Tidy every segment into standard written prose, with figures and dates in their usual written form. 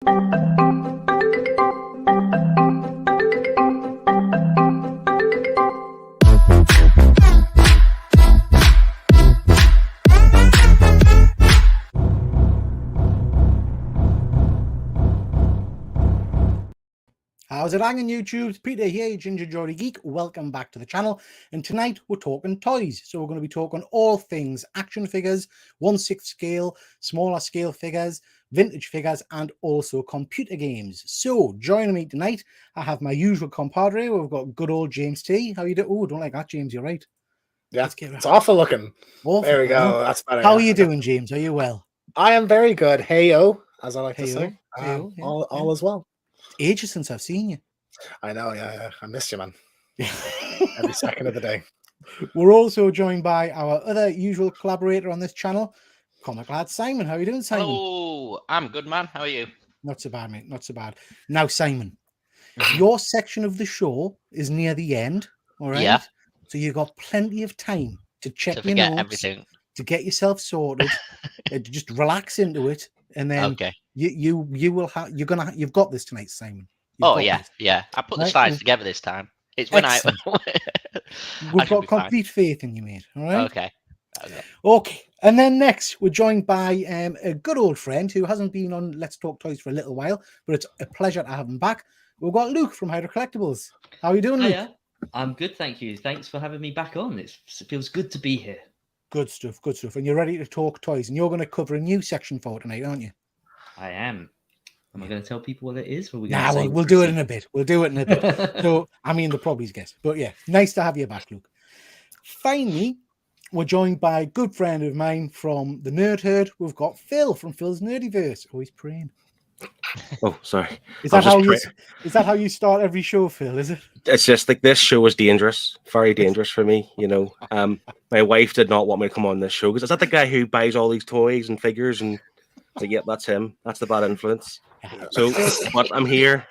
How's it hanging, YouTube? It's Peter here, Ginger Geordie Geek. Welcome back to the channel. And tonight we're talking toys. So we're going to be talking all things action figures, 1/6 scale, smaller scale figures, vintage figures, and also computer games. So joining me tonight, I have my usual compadre. We've got good old James T. How you doing? Oh, don't like that, James. You're right. Yeah, it's awful looking. Awful. There we go. That's better. How are you doing, James? Are you well? I am very good. Hey-o, as I like to say. Hey-o, yeah, all is well. Ages since I've seen you. I know, yeah. I missed you, man. Every second of the day. We're also joined by our other usual collaborator on this channel, comic lad Simon. How are you doing, Simon? Hello, I'm good, man. How are you? Not so bad, mate. Not so bad. Now, Simon, your section of the show is near the end, all right? Yeah. So you've got plenty of time to check To your forget notes, everything. to get yourself sorted, to just relax into it, and then Okay. you will have you've got this tonight, Simon. Oh yeah, yeah. I put the slides together this time. It's when Excellent. I. We've got complete faith in you, mate. All right. Okay. Okay. And then next, we're joined by a good old friend who hasn't been on Let's Talk Toys for a little while, but it's a pleasure to have him back. We've got Luke from Hydra Collectibles. How are you doing, Luke? Hiya. I'm good, thank you. Thanks for having me back on. It feels good to be here. Good stuff, good stuff. And you're ready to talk toys, and you're going to cover a new section for tonight, aren't you? I am. Am I going to tell people what it is? Or are we Nah, we'll do it in a bit. We'll do it in a bit. So, I mean, they'll probably guess. But yeah, nice to have you back, Luke. Finally, we're joined by a good friend of mine from the Nerd Herd. We've got Phil from Phil's Nerdiverse. Oh, he's praying. Oh, sorry. Is that how you start every show, Phil? Is it? It's just like this show is dangerous, very dangerous for me. You know, my wife did not want me to come on this show because is that the guy who buys all these toys and figures and like, yep, that's him. That's the bad influence. So, but I'm here.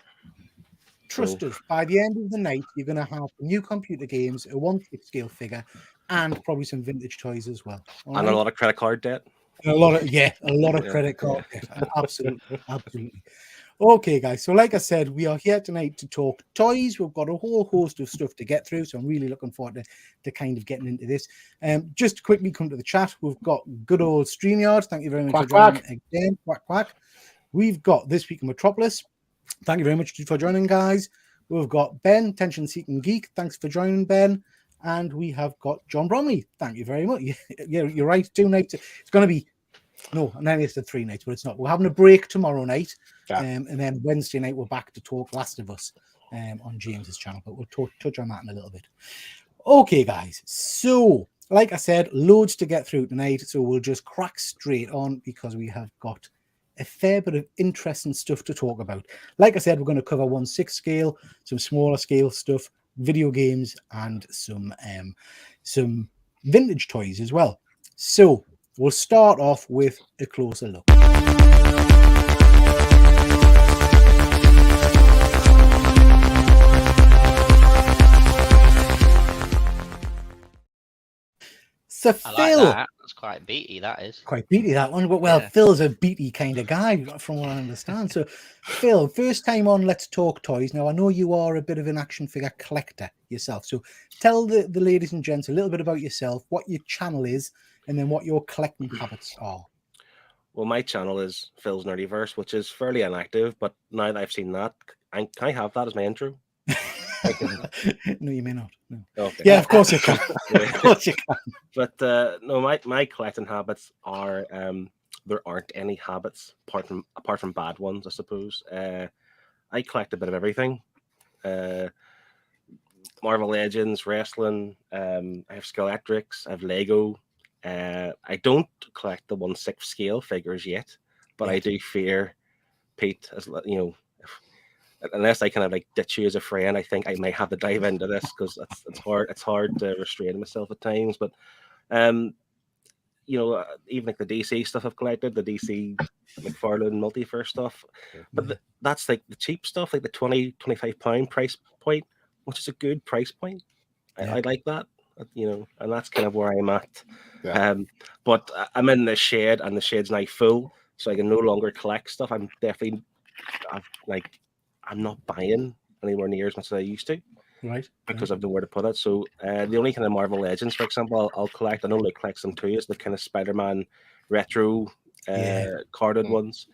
Trust us. By the end of the night, you're going to have new computer games, a 1/6 scale figure, and probably some vintage toys as well. And a lot of credit card debt. And a lot of credit card debt. Absolutely, absolutely. Okay, guys. So, like I said, we are here tonight to talk toys. We've got a whole host of stuff to get through, so I'm really looking forward to kind of getting into this. Just to quickly come to the chat, we've got good old StreamYard. Thank you very much for joining again. Quack, quack. We've got This Week in Metropolis. Thank you very much for joining, guys. We've got Ben, Tension Seeking Geek. Thanks for joining, Ben. And we have got John Bromley. Thank you very much. Yeah, you're right. 2 nights. It's going to be, no, I nearly said 3 nights, but it's not. We're having a break tomorrow night. Yeah. And then Wednesday night, we're back to talk Last of Us on James's channel. But we'll touch on that in a little bit. Okay, guys. So, like I said, loads to get through tonight. So we'll just crack straight on because we have got a fair bit of interesting stuff to talk about. Like I said, we're going to cover 1/6 scale, some smaller scale stuff, video games, and some vintage toys as well. So we'll start off with a closer look. So Phil, like that's quite beaty. That is quite beaty, that one. But well, yeah. Phil's a beaty kind of guy, from what I understand. So, Phil, first time on Let's Talk Toys. Now, I know you are a bit of an action figure collector yourself. So, tell the ladies and gents a little bit about yourself, what your channel is, and then what your collecting habits are. Well, my channel is Phil's Nerdiverse, which is fairly inactive. But now that I've seen that, can I have that as my intro? No, you may not. No. Okay. Yeah, of course you can. Of course you can. But no, my collecting habits are there aren't any habits apart from bad ones, I suppose. I collect a bit of everything. Marvel Legends, wrestling. I have Skeletrix. I have Lego. I don't collect the 1/6 scale figures yet, but I do fear Pete, as you know. Unless I kind of like ditch you as a friend, I think I might have to dive into this because it's hard. It's hard to restrain myself at times. But you know, even like the DC stuff I've collected, the DC McFarlane Multiverse stuff. But that's like the cheap stuff, like the £20-25 price point, which is a good price point. I like that, you know, and that's kind of where I'm at. Yeah. But I'm in the shed, and the shed's now full, so I can no longer collect stuff. I'm definitely I'm not buying anywhere near as much as I used to Right. because of nowhere to put it. So the only kind of Marvel Legends, for example, I'll collect. I know Luke collects them too. Is the kind of Spider-Man retro carded ones,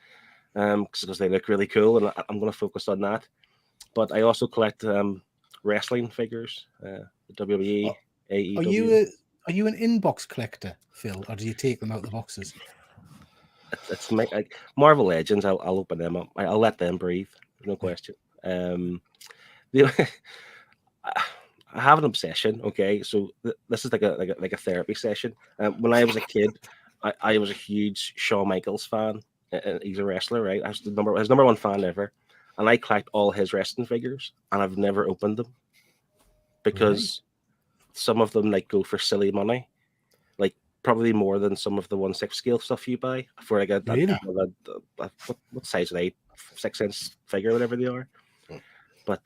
because they look really cool, and I'm going to focus on that. But I also collect wrestling figures, the WWE, AEW. Are you an inbox collector, Phil, or do you take them out of the boxes? It's like Marvel Legends. I'll open them up. I'll let them breathe. No question. I have an obsession. Okay, so this is like a therapy session. When I was a kid, I was a huge Shawn Michaels fan. He's a wrestler, right? I was his number one fan ever, and I collect all his wrestling figures, and I've never opened them because some of them like go for silly money, like probably more than some of the 1/6 scale stuff you buy for like what size are they? 6-inch figure, whatever they are. But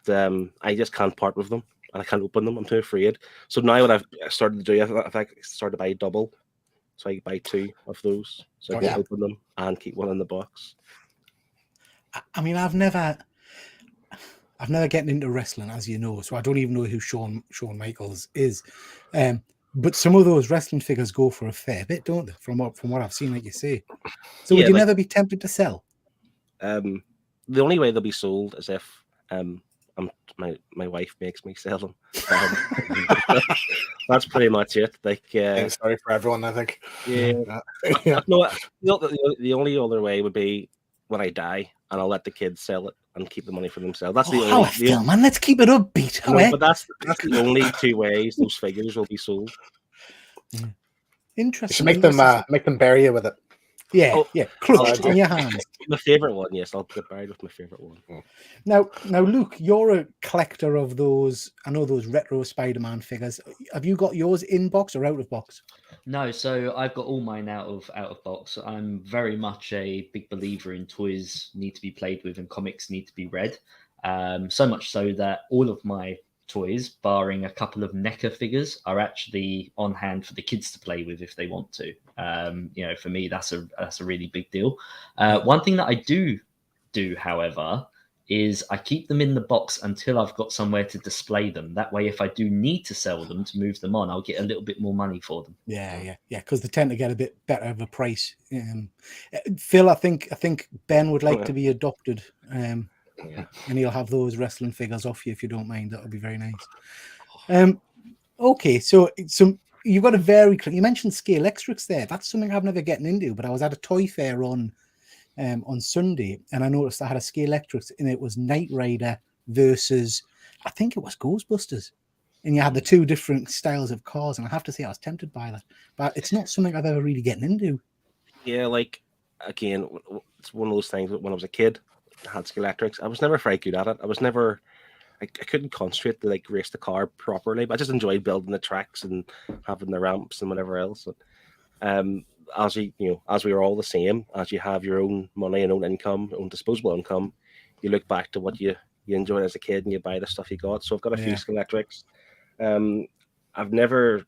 I just can't part with them, and I can't open them. I'm too afraid. So now what I've started to do, I've started to buy double. So I buy 2 of those, so I can open them and keep one in the box. I mean, I've never gotten into wrestling, as you know, so I don't even know who Shawn Michaels is. But some of those wrestling figures go for a fair bit, don't they? From what I've seen, like you say. So would you never be tempted to sell? The only way they'll be sold is if my wife makes me sell them. That's pretty much it. Like, sorry for everyone, I think. Yeah. No, the only other way would be when I die, and I'll let the kids sell it and keep the money for themselves. That's the only. Phil, man, let's keep it upbeat. No, but that's the only 2 ways those figures will be sold. Interesting. You should make them bury you with it. Yeah, clutched in your hands. My favorite one, yes, I'll get buried with my favorite one. Now, Luke, you're a collector of those. I know those retro Spider-Man figures. Have you got yours in box or out of box? No, so I've got all mine out of box. I'm very much a big believer in toys need to be played with and comics need to be read. So much so that all of my toys, barring a couple of NECA figures, are actually on hand for the kids to play with if they want to. For me, that's a really big deal. One thing that I do, however, is I keep them in the box until I've got somewhere to display them. That way, if I do need to sell them to move them on, I'll get a little bit more money for them. Yeah, because they tend to get a bit better of a price. Phil, I think Ben would like to be adopted. And he'll have those wrestling figures off you if you don't mind. That would be very nice. Okay, so you've got a you mentioned Scalextrics there. That's something I've never gotten into, but I was at a toy fair on Sunday, and I noticed I had a Scalextrics, and it was Knight Rider versus, I think it was Ghostbusters, and you had the 2 different styles of cars, and I have to say I was tempted by that, but it's not something I've ever really gotten into. Yeah, like, again, it's one of those things that when I was a kid, I had Scalextrics. I was never very good at it. I couldn't concentrate to like race the car properly, but I just enjoyed building the tracks and having the ramps and whatever else. As we are all the same, as you have your own money and own income, own disposable income, you look back to what you enjoyed as a kid and you buy the stuff you got. So I've got a few Scalextrics. I've never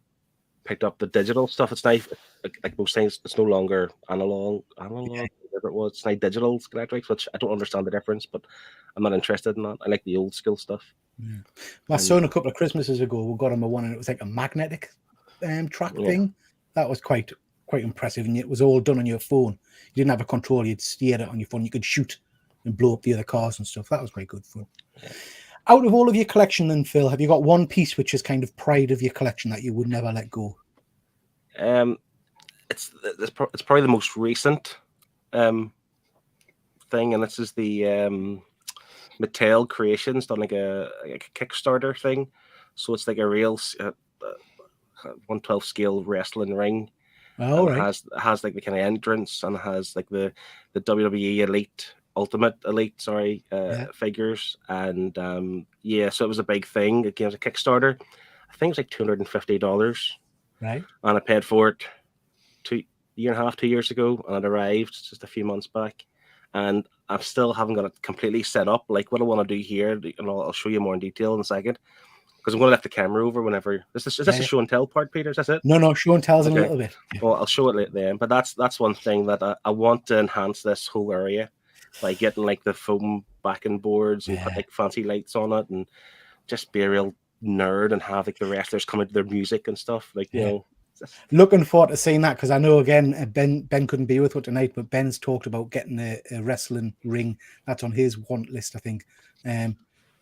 picked up the digital stuff. It's nice, like most things. It's no longer analog. Whatever it was, it's like digital Scalextrics, which I don't understand the difference, but I'm not interested in that. I like the old school stuff. Yeah. My son a couple of Christmases ago, we got him one, and it was like a magnetic track thing. That was quite impressive, and it was all done on your phone. You didn't have a control; you'd steer it on your phone. You could shoot and blow up the other cars and stuff. That was quite good fun. Yeah. Out of all of your collection, then, Phil, have you got one piece which is kind of pride of your collection that you would never let go? It's probably the most recent thing, and this is the Mattel Creations done like a Kickstarter thing. So it's like a real 1/12 scale wrestling ring. Oh, right. It has like the kind of entrance, and it has like the WWE Ultimate Elite, figures, and so it was a big thing. Again, it was a Kickstarter. I think it was like $250. Right. And I paid for it 2 years ago, and it arrived just a few months back. And I still haven't got it completely set up. Like what I want to do here, and I'll show you more in detail in a second, because I'm going to lift the camera over whenever. Is this a show and tell part, Peter? Is that it? No, show and tell's in a little bit. Yeah. Well, I'll show it then. But that's one thing that I want to enhance this whole area. by getting like the foam backing boards and put Yeah. like fancy lights on it, and just be a real nerd and have like the wrestlers come into their music and stuff. Like, you Yeah. know, Looking forward to seeing that, because I know again Ben couldn't be with us tonight, but Ben's talked about getting a wrestling ring. That's on his want list, I think.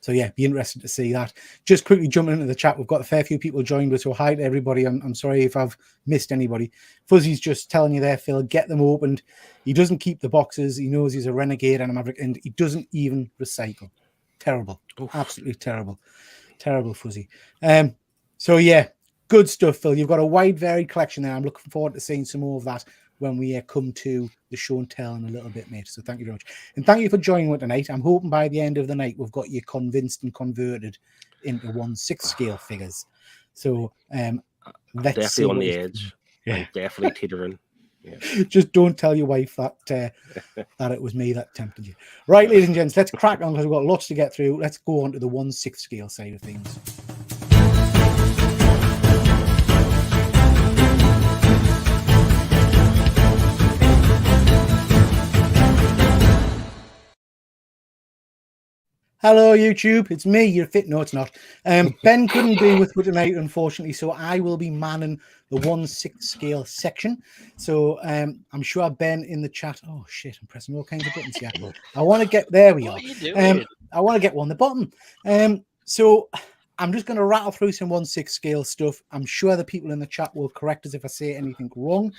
So yeah, be interested to see that. Just quickly jumping into the chat, we've got a fair few people joined us, so hi to everybody. I'm sorry if I've missed anybody. Fuzzy's just telling you there, Phil, get them opened. He doesn't keep the boxes. He knows he's a renegade and a maverick, and he doesn't even recycle. Terrible. Absolutely terrible. Terrible, Fuzzy. So yeah, good stuff, Phil. You've got a wide, varied collection there. I'm looking forward to seeing some more of that when we come to the show and tell in a little bit, mate. So thank you very much. And thank you for joining us tonight. I'm hoping by the end of the night, we've got you convinced and converted into 1/6 scale figures. So let's definitely see on what the we- edge. Yeah. I'm definitely teetering. Just don't tell your wife that that it was me that tempted you. Right, ladies and gents, let's crack on because we've got lots to get through. Let's go on to the 1/6 scale side of things. Hello, YouTube. It's me. You're fit. No, it's not. Ben couldn't be with me tonight, unfortunately, so I will be manning the 1/6 scale section. So I'm sure Ben in the chat. Oh shit! I'm pressing all kinds of buttons here. I want to get there. We are. What are you doing? I want to get one on the bottom. So I'm just going to rattle through some 1/6 scale stuff. I'm sure the people in the chat will correct us if I say anything wrong,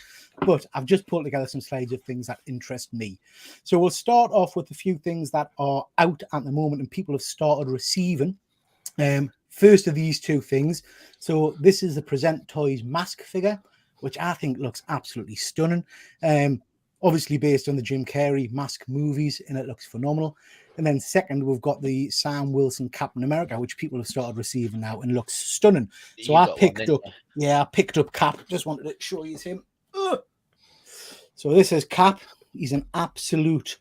but I've just pulled together some slides of things that interest me. So we'll start off with a few things that are out at the moment and people have started receiving. First of these two things. So this is the Present Toys mask figure, which I think looks absolutely stunning. Obviously based on the Jim Carrey mask movies, and it looks phenomenal. And then second, we've got the Sam Wilson Captain America, which people have started receiving now and looks stunning. So You I got one, picked didn't up, I picked up Cap. Just wanted to show you him. Ugh. So this is Cap. He's an absolute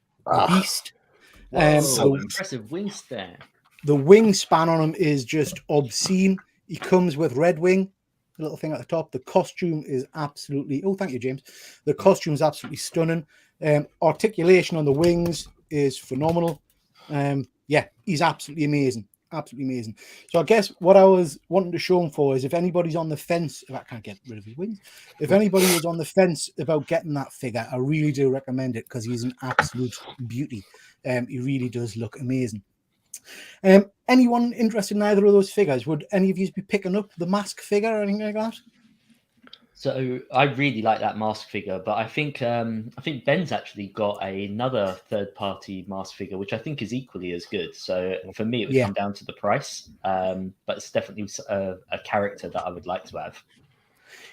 beast. Whoa, So impressive wingspan. the wingspan on him is just obscene. He comes with Red Wing, the little thing at the top. The costume is absolutely, oh, thank you, James. The costume is absolutely stunning. Articulation on the wings is phenomenal. Yeah, he's absolutely amazing. Absolutely amazing. So I guess what I was wanting to show him for is if anybody's on the fence, if I can't get rid of his wings, if anybody is on the fence about getting that figure, I really do recommend it because he's an absolute beauty. He really does look amazing. Anyone interested in either of those figures? Would any of you be picking up the mask figure or anything like that? So I really like that mask figure, but I think Ben's actually got another third-party mask figure, which I think is equally as good. So for me, it would come down to the price, but it's definitely a character that I would like to have.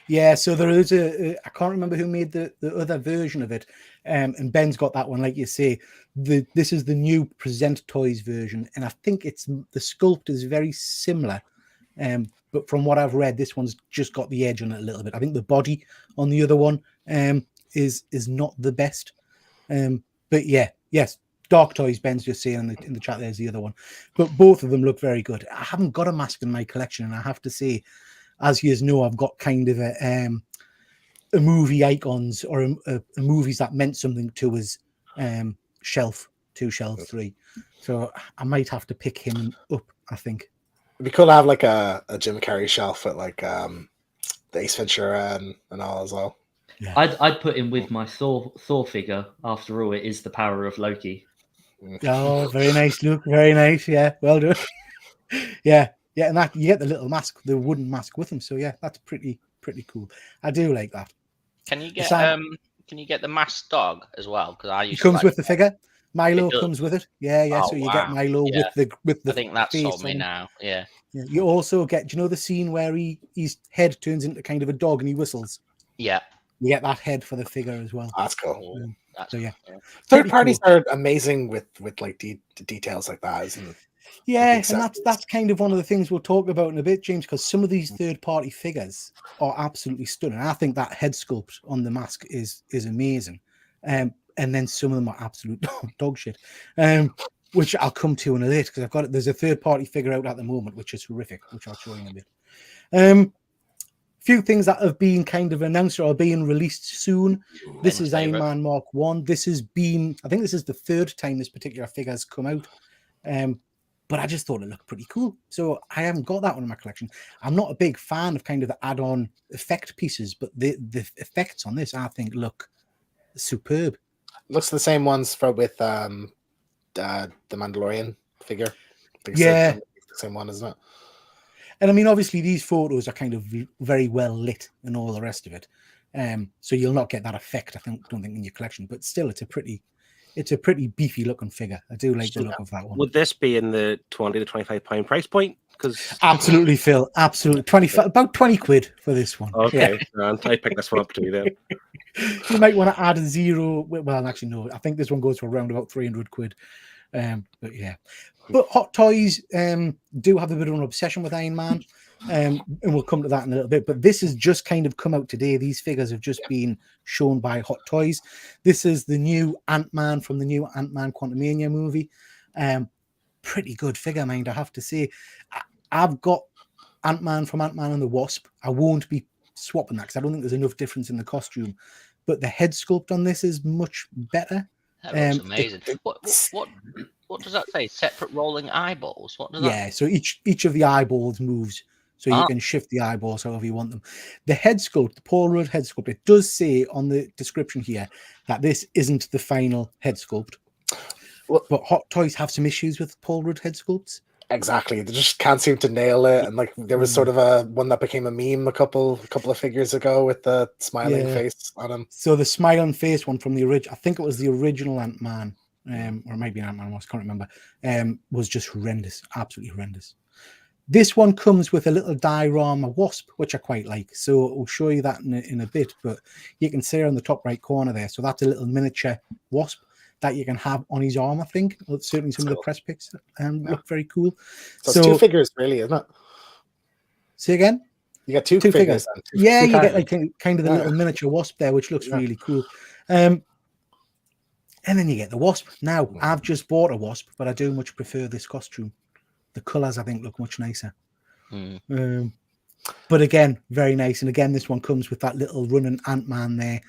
Yeah, so there is I can't remember who made the other version of it, and Ben's got that one, like you say. This is the new Present Toys version, and I think the sculpt is very similar. But from what I've read, this one's just got the edge on it a little bit. I think the body on the other one is not the best. But yeah, yes, Dark Toys, Ben's just saying in the chat, there's the other one. But both of them look very good. I haven't got a mask in my collection, and I have to say, as you know, I've got kind of a movie icons or a movies that meant something to us shelf 2, shelf 3. So I might have to pick him up, I think. It'd be cool to have like a Jim Carrey shelf with like the Ace Ventura and all as well. Yeah. I'd put him with my Thor figure. After all, it is the power of Loki. Oh, very nice, Luke. Very nice. Yeah, well done. yeah, and that you get the little mask, the wooden mask with him. So yeah, that's pretty cool. I do like that. Can you get Sam- can you get the masked dog as well? Because I He used comes to like with the figure. Milo It does. comes with it. Yeah. Oh, So you wow. get Milo Yeah. with the I think that's face sold me on. now. Yeah. Yeah. You also get, do you know the scene where his head turns into kind of a dog and he whistles? Yeah. You get that head for the figure as well. That's cool. That's So yeah. Third Pretty parties are amazing with like details like that, isn't it? Yeah, think so. and that's kind of one of the things we'll talk about in a bit, James, because some of these third-party figures are absolutely stunning. I think that head sculpt on the mask is amazing, and then some of them are absolute dog shit, which I'll come to in a bit because there's a third-party figure out at the moment which is horrific, which I'll show you in a bit. few things that have been kind of announced or are being released soon. This Famous is Iron favourite. Man Mark 1. This has been, I think this is the third time this particular figure has come out. But I just thought it looked pretty cool. So I haven't got that one in my collection. I'm not a big fan of kind of the add-on effect pieces, but the effects on this, I think, look superb. Looks the same ones with the Mandalorian figure. I think Yeah. it's the same one, isn't it? And I mean, obviously, these photos are kind of very well lit and all the rest of it. So you'll not get that effect, don't think, in your collection. But still, it's a pretty beefy looking figure. I do like the look of that one. Would this be in the £20 to £25 price point? Because Absolutely, Phil. Absolutely. About 20 quid for this one. okay, grand. I picked this one up too then. You might want to add a zero. Well, actually, no. I think this one goes for around about 300 quid. But yeah. But Hot Toys do have a bit of an obsession with Iron Man. And we'll come to that in a little bit. But this has just kind of come out today. These figures have just been shown by Hot Toys. This is the new Ant-Man from the new Ant-Man Quantumania movie. Pretty good figure, mind, I have to say. I've got Ant-Man from Ant-Man and the Wasp. I won't be swapping that because I don't think there's enough difference in the costume. But the head sculpt on this is much better. That looks amazing. What does that say? Separate rolling eyeballs? What does that? Yeah, so each of the eyeballs moves. So you can shift the eyeballs however you want them. The head sculpt, the Paul Rudd head sculpt, it does say on the description here that this isn't the final head sculpt. But Hot Toys have some issues with Paul Rudd head sculpts. Exactly. They just can't seem to nail it. And like there was sort of a one that became a meme a couple of figures ago with the smiling face on him. So the smiling face one from the original, I think it was the original Ant-Man, or maybe Ant-Man was, can't remember, was just horrendous, absolutely horrendous. This one comes with a little diorama wasp, which I quite like. So we'll show you that in a bit, but you can see on the top right corner there. So that's a little miniature wasp that you can have on his arm, I think. Well, certainly some of the press pics look very cool. So it's two figures, really, isn't it? Say again? You got two figures. Yeah, you get like kind of the little miniature wasp there, which looks really cool. And then you get the wasp. Now, I've just bought a wasp, but I do much prefer this costume. The colours, I think, look much nicer. But again, very nice. And again, this one comes with that little running Ant-Man there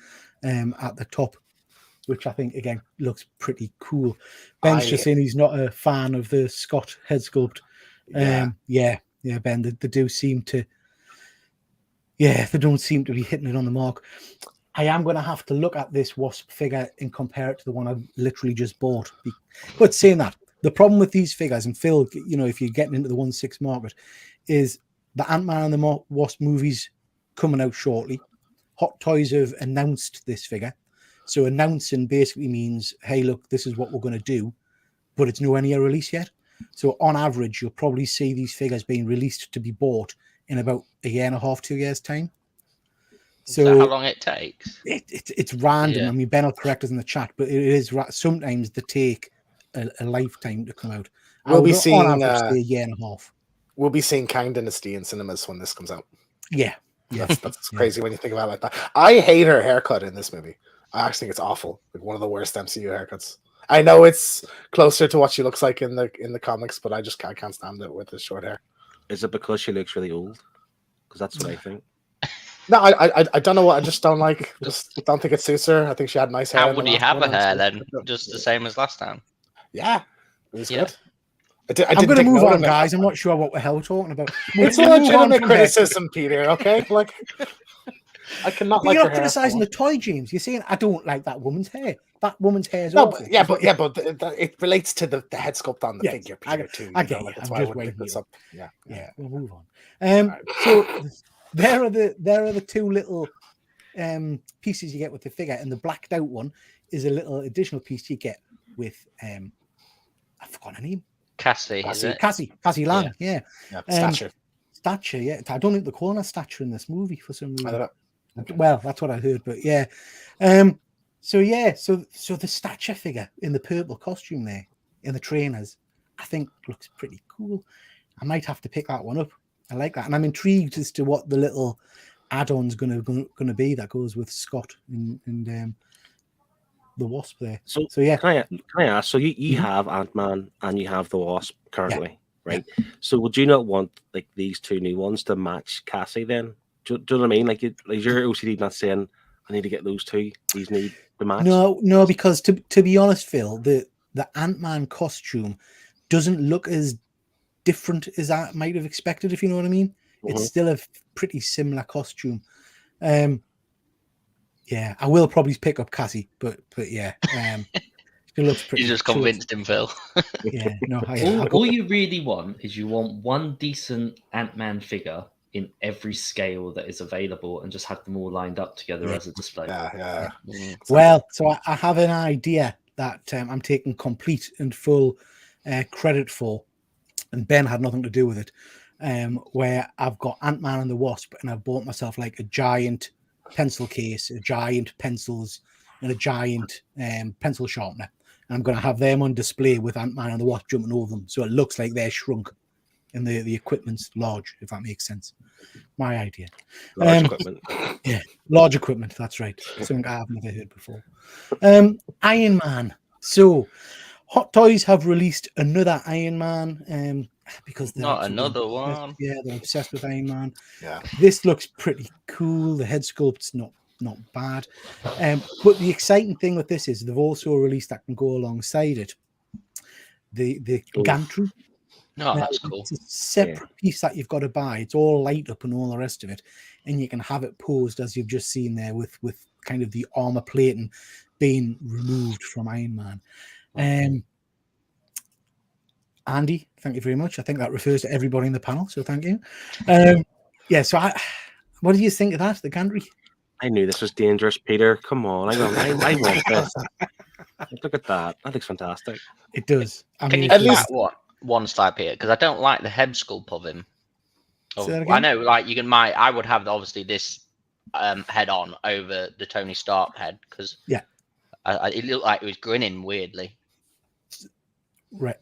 at the top, which I think, again, looks pretty cool. Ben's just saying he's not a fan of the Scott head sculpt. Yeah, Ben, they do seem to... Yeah, they don't seem to be hitting it on the mark. I am going to have to look at this Wasp figure and compare it to the one I've literally just bought. But saying that, the problem with these figures, and Phil, you know, if you're getting into the 1/6 market, is the Ant-Man and the Wasp movies coming out shortly. Hot Toys have announced this figure. So announcing basically means, hey, look, this is what we're going to do, but it's nowhere near release yet. So on average, you'll probably see these figures being released to be bought in about a year and a half, 2 years' time. So is that how long it takes? It's random. Yeah. I mean, Ben will correct us in the chat, but it is sometimes they take a lifetime to come out. We'll be seeing on average, a year and a half. We'll be seeing Kang Dynasty in cinemas when this comes out. Yeah. That's crazy when you think about it like that. I hate her haircut in this movie. I actually think it's awful. Like one of the worst MCU haircuts. I know it's closer to what she looks like in the comics, but I can't stand it with the short hair. Is it because she looks really old? Because that's what I think. No, I don't know what I just don't like. Just don't think it suits her. I think she had nice hair. How would you have her hair then? Just the same as last time? Yeah, it was good. I'm going to move on, guys. I'm not sure what the hell we're talking about. It's a legitimate criticism, Peter. Okay, like I cannot. But you're not criticizing the toy, James. You're saying I don't like that woman's hair. That woman's hair is awful. But it relates to the head sculpt on the figure, Peter. Too. I get it. That's why I would pick this up. Yeah. We'll move on. So there are the two little pieces you get with the figure, and the blacked out one is a little additional piece you get with I've forgotten her name. Cassie, is it? Cassie Lang, yeah. Stature, yeah. I don't think they're calling her Stature in this movie for some reason. I don't know. Well, that's what I heard, but yeah. So the Stature figure in the purple costume there, in the trainers, I think looks pretty cool. I might have to pick that one up. I like that, and I'm intrigued as to what the little add-on's gonna be that goes with Scott and the Wasp there. So yeah. Can I ask? So you have Ant-Man and you have the Wasp currently, right? So would you not want like these two new ones to match Cassie then? Do you know what I mean? Like, is your OCD not saying I need to get those two? These need to match. No, because to be honest, Phil, the Ant-Man costume doesn't look as different as I might have expected, if you know what I mean. It's still a pretty similar costume. Yeah, I will probably pick up Cassie, but yeah, she looks pretty. You just convinced him, Phil. Yeah, no, All you really want is you want one decent Ant-Man figure in every scale that is available, and just have them all lined up together as a display. Yeah. Well, so I have an idea that I'm taking complete and full credit for, and Ben had nothing to do with it. Where I've got Ant-Man and the Wasp, and I've bought myself like a giant pencil case, a giant pencils, and a giant pencil sharpener. And I'm going to have them on display with Ant-Man and the Wasp jumping over them, so it looks like they're shrunk, and the equipment's large, if that makes sense. My idea. Large equipment. Yeah, large equipment. That's right. Something I haven't ever heard before. Iron Man. So, Hot Toys have released another Iron Man. Because they're Not absolutely another obsessed- one. Yeah, they're obsessed with Iron Man. Yeah. This looks pretty cool. The head sculpt's not bad. But the exciting thing with this is they've also released that can go alongside it. The gantry. No, Now, that's cool. It's a separate piece that you've got to buy. It's all light up and all the rest of it, and you can have it posed as you've just seen there with kind of the armor plating being removed from Iron Man. Andy, thank you very much. I think that refers to everybody in the panel, so thank you. Yeah, so what do you think of that, the gantry? I knew this was dangerous, Peter. Come on, I want this. Look at that. That looks fantastic. It does. I Can mean, you at do least- that one slide here? Because I don't like the head sculpt of him. Say that I again? know, like I would have obviously this head on over the Tony Stark head because Yeah. It looked like he was grinning weirdly. right.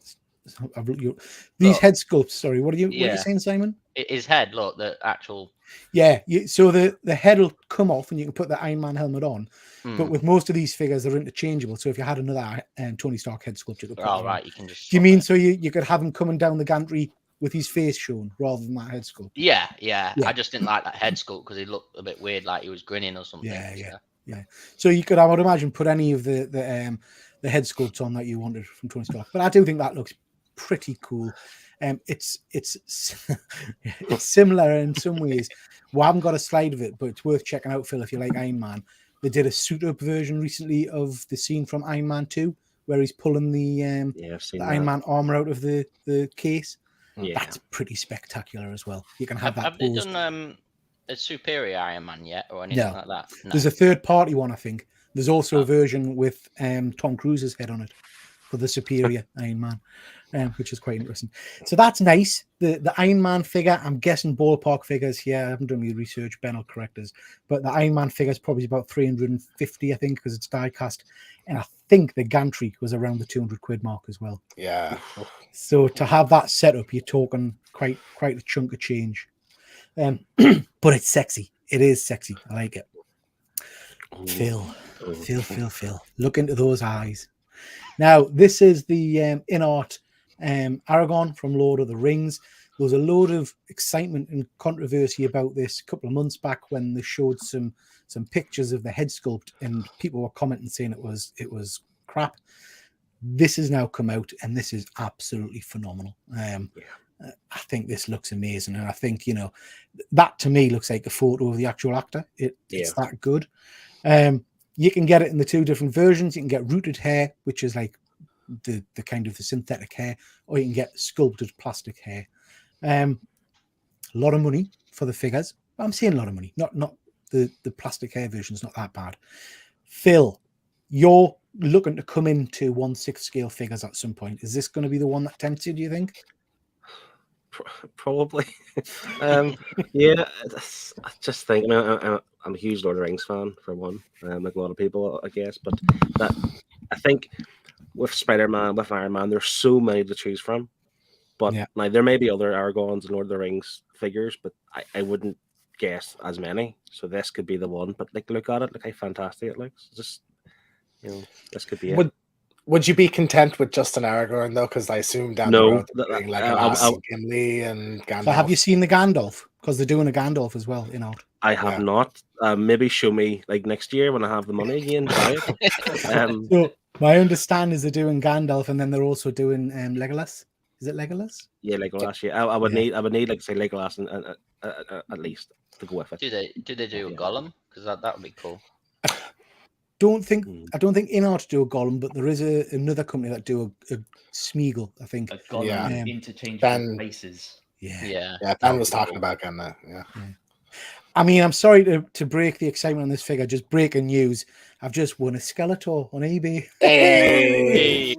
These head sculpts. Sorry, what are you Yeah. saying, Simon? His head, look, the actual. Yeah, so the head will come off and you can put the Iron Man helmet on. Hmm. But with most of these figures, they're interchangeable. So if you had another Tony Stark head sculpt, you could put it Oh on. right, you can just. Do you swap mean it. so you could have him coming down the gantry with his face shown rather than that head sculpt? Yeah. Yeah. I just didn't like that head sculpt because he looked a bit weird, like he was grinning or something. Yeah. So you could, I would imagine, put any of the head sculpts on that you wanted from Tony Stark. But I do think that looks pretty cool. It's it's similar in some ways. We haven't got a slide of it, but it's worth checking out, Phil, if you like Iron Man. They did a suit-up version recently of the scene from Iron Man 2 where he's pulling the Yeah, I've seen Iron that. Man armor out of the case. Yeah. That's pretty spectacular as well. You can have that Have they posed. done a Superior Iron Man yet or anything like that? No. There's a third-party one, I think. There's also a version with Tom Cruise's head on it for the Superior Iron Man, which is quite interesting. So that's nice. The Iron Man figure, I'm guessing ballpark figures here. I haven't done any research. Ben will correct us. But the Iron Man figure is probably about 350, I think, because it's die cast. And I think the gantry was around the 200 quid mark as well. Yeah. So to have that set up, you're talking quite a chunk of change. But it's sexy. It is sexy. I like it. Phil. Look into those eyes. Now, this is the in-art Aragorn from Lord of the Rings. There was a load of excitement and controversy about this a couple of months back when they showed some pictures of the head sculpt, and people were commenting saying it was crap. This has now come out, and this is absolutely phenomenal. I think this looks amazing, and I think that to me looks like a photo of the actual actor. It's that good. You can get it in the two different versions. You can get rooted hair, which is like the kind of the synthetic hair, or you can get sculpted plastic hair. A lot of money for the figures. I'm saying a lot of money, not the plastic hair version's not that bad. Phil, you're looking to come into 1/6 scale figures at some point. Is this going to be the one that tempts you, do you think? Probably. Yeah, I just think. I mean, I'm a huge Lord of the Rings fan for one, like a lot of people, I guess. But that I think with Spider-Man, with Iron Man, there's so many to choose from. But now there may be other Aragorns and Lord of the Rings figures, but I wouldn't guess as many. So this could be the one. But like, look at it, look how fantastic it looks. Just this could be it. Would you be content with just an Aragorn though? Because I assume down the No, road they're doing Legolas, and Gimli, and Gandalf. So have you seen the Gandalf? Because they're doing a Gandalf as well in art. I have not. Maybe show me like next year when I have the money again. To buy it. So my understanding is they're doing Gandalf, and then they're also doing Legolas. Is it Legolas? Yeah, Legolas. Yeah, I would need like say Legolas and at least to go with it. Do they do a Gollum? Because that would be cool. I don't think InArt do a Gollum, but there is another company that do a Smeagol, I think. A Gollum Yeah. interchangeable faces. Yeah. Yeah, Ben was talking about getting that. Yeah. I mean, I'm sorry to break the excitement on this figure. Just breaking news. I've just won a Skeletor on eBay. Hey,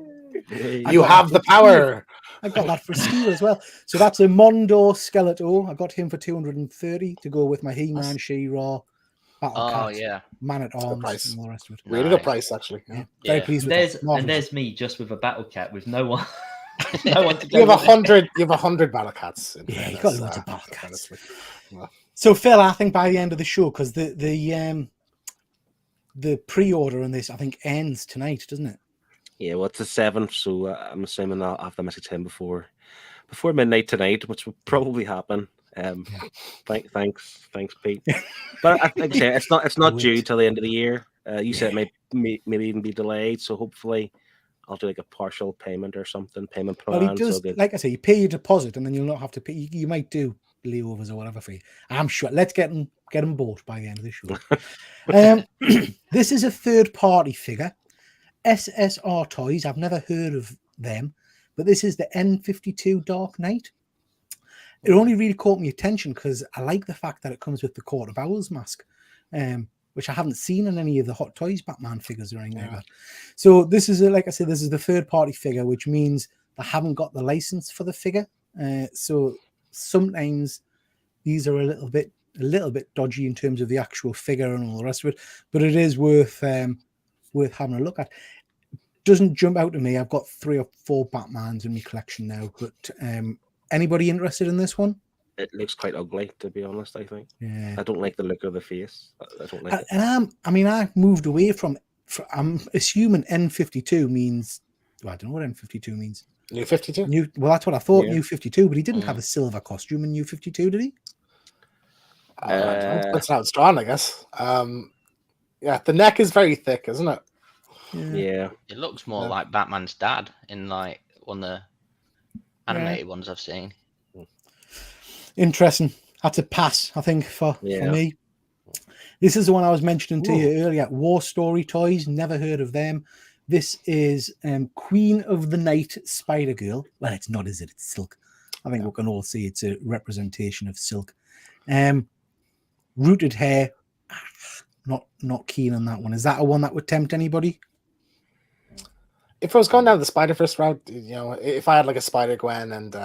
Hey. you have the power. I got that for a steal as well. So that's a Mondo Skeletor. I got him for 230 to go with my He-Man, She-Ra, Battle Cat, Yeah. Man at Arms, price. and all the rest of it. Really good price, actually. Yeah. Very pleased with that. Marvelous. There's me just with a battle cat with no one. No one to go You have with it. 100 battle cats. In Yeah, you fairness, got loads of battle cats. honestly. Well, So Phil, I think by the end of the show, because the pre-order on this, I think, ends tonight, doesn't it? Yeah, well, it's the 7th, so I'm assuming I'll have to message him before midnight tonight, which will probably happen. Thanks, Pete. But like I say, it's not due till the end of the year. You said it may maybe even be delayed, so hopefully I'll do like a partial payment or something, payment plan. Well, he does, like I say, you pay your deposit, and then you'll not have to pay. You might do layovers or whatever for you. I'm sure. Let's get them bought by the end of the show. This is a third-party figure. SSR Toys. I've never heard of them, but this is the N52 Dark Knight. It only really caught me attention because I like the fact that it comes with the Court of Owls mask, which I haven't seen in any of the Hot Toys Batman figures or anything like that. So this is, like I said, this is the third-party figure, which means they haven't got the license for the figure. So sometimes these are a little bit dodgy in terms of the actual figure and all the rest of it, but it is worth having a look at. Doesn't jump out to me. I've got 3 or 4 Batmans in my collection now, but anybody interested in this one? It looks quite ugly, to be honest. I think. Yeah. I don't like the look of the face. I don't like it. And I moved away from. I'm assuming N52 means. Well, I don't know what N52 means. New 52. Well, that's what I thought. Yeah. New 52, but he didn't have a silver costume in New 52, did he? That's how it's drawn, I guess. Yeah, the neck is very thick, isn't it? Yeah. It looks more like Batman's dad in like one of the animated ones I've seen. Interesting. That's a pass, I think, for me. This is the one I was mentioning to you earlier. War Story Toys. Never heard of them. This is Queen of the Night Spider Girl. Well, it's not, is it? It's Silk. I think we can all see it's a representation of Silk. Rooted hair. Not keen on that one. Is that a one that would tempt anybody? If I was going down the Spider-Verse route, if I had like a Spider-Gwen and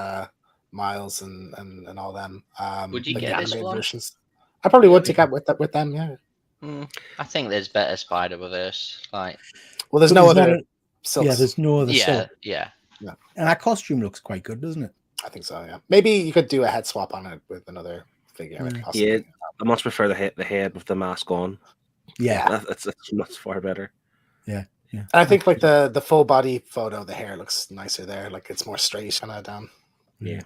Miles and all them, would you like get this animated one? versions, I probably would take up with them. Yeah. I think there's better Spider-Verse. Like, Well, there's no other Silks. Yeah, there's no other Silk. Yeah. And that costume looks quite good, doesn't it? I think so. Yeah. Maybe you could do a head swap on it with another figure. Yeah, I much prefer the head with the mask on. Yeah, that's much far better. Yeah. And I think like the full body photo, the hair looks nicer there. Like it's more straight kind of down. Yeah.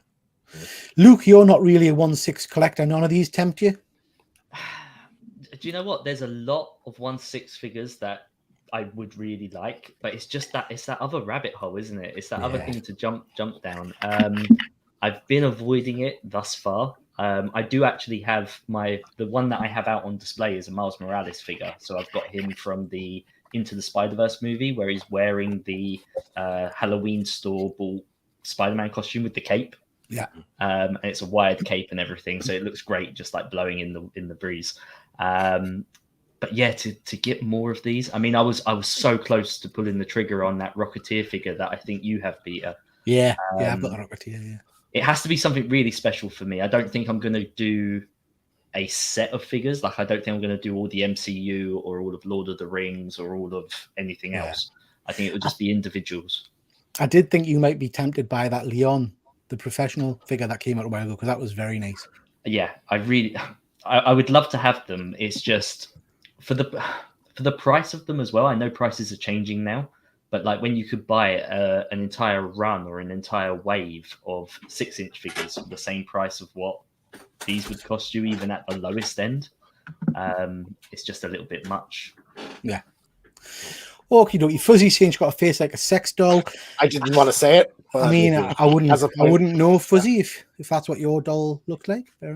Luke, you're not really a 1/6 collector. None of these tempt you? Do you know what? There's a lot of 1/6 figures that I would really like, but it's just that it's that other rabbit hole, isn't it? It's that other thing to jump down. I've been avoiding it thus far. I do actually have the one that I have out on display is a Miles Morales figure. So I've got him from the Into the Spider-Verse movie where he's wearing the Halloween store bought Spider-Man costume with the cape. Yeah. And it's a wired cape and everything. So it looks great, just like blowing in the breeze. But yeah, to get more of these, I mean, I was so close to pulling the trigger on that Rocketeer figure that I think you have, Peter. Yeah, I've got the Rocketeer. Yeah, it has to be something really special for me. I don't think I'm going to do a set of figures. Like, I don't think I'm going to do all the MCU or all of Lord of the Rings or all of anything else. I think it would just be individuals. I did think you might be tempted by that Leon, the professional figure that came out a while ago, because that was very nice. Yeah, I would love to have them. It's just for the price of them as well. I know prices are changing now, But like when you could buy an entire run or an entire wave of 6-inch figures for the same price of what these would cost you, even at the lowest end, it's just a little bit much. Yeah. Okie dokie. Fuzzy Saint's got a face like a sex doll. I didn't want to say it. But I mean, I wouldn't. Has a I point. wouldn't know, Fuzzy, if that's what your doll looked like. Fair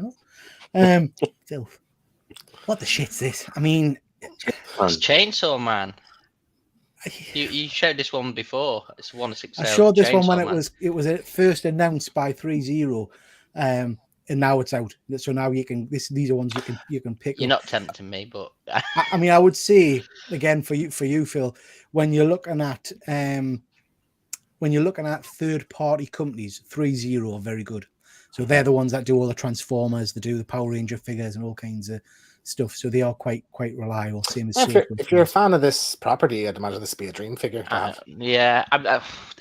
enough. Phil, what the shit's this? I mean, It's Chainsaw Man. You showed this one before. It's 1/6. I showed this one when Chainsaw it was at first announced by 3-0, and now it's out. So now you can these are ones you can pick. You're up. not tempting me, but I mean, I would say again for you, Phil, when you're looking at third-party companies, 3-0 are very good. So they're the ones that do all the Transformers, they do the Power Ranger figures and all kinds of stuff. So they are quite reliable. Same as If you're a fan of this property, I'd imagine this would be a dream figure to have. yeah.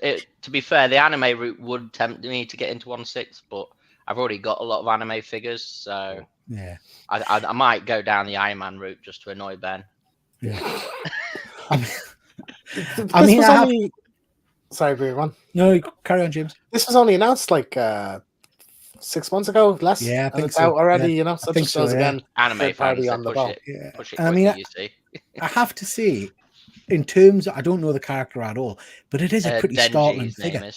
To be fair, the anime route would tempt me to get into 1/6, but I've already got a lot of anime figures, so yeah, I might go down the Iron Man route just to annoy Ben. yeah. Sorry, Breer, one. No, carry on, James. This was only announced like 6 months ago, less. Yeah, I and think it's so. out already. Yeah. You know, so I it think just so, shows yeah. again. Anime third party fans on the push ball. it, Yeah, push it and I quickly, mean, you see. I have to say, in terms, I don't know the character at all, but it is a pretty Denji, startling his name figure.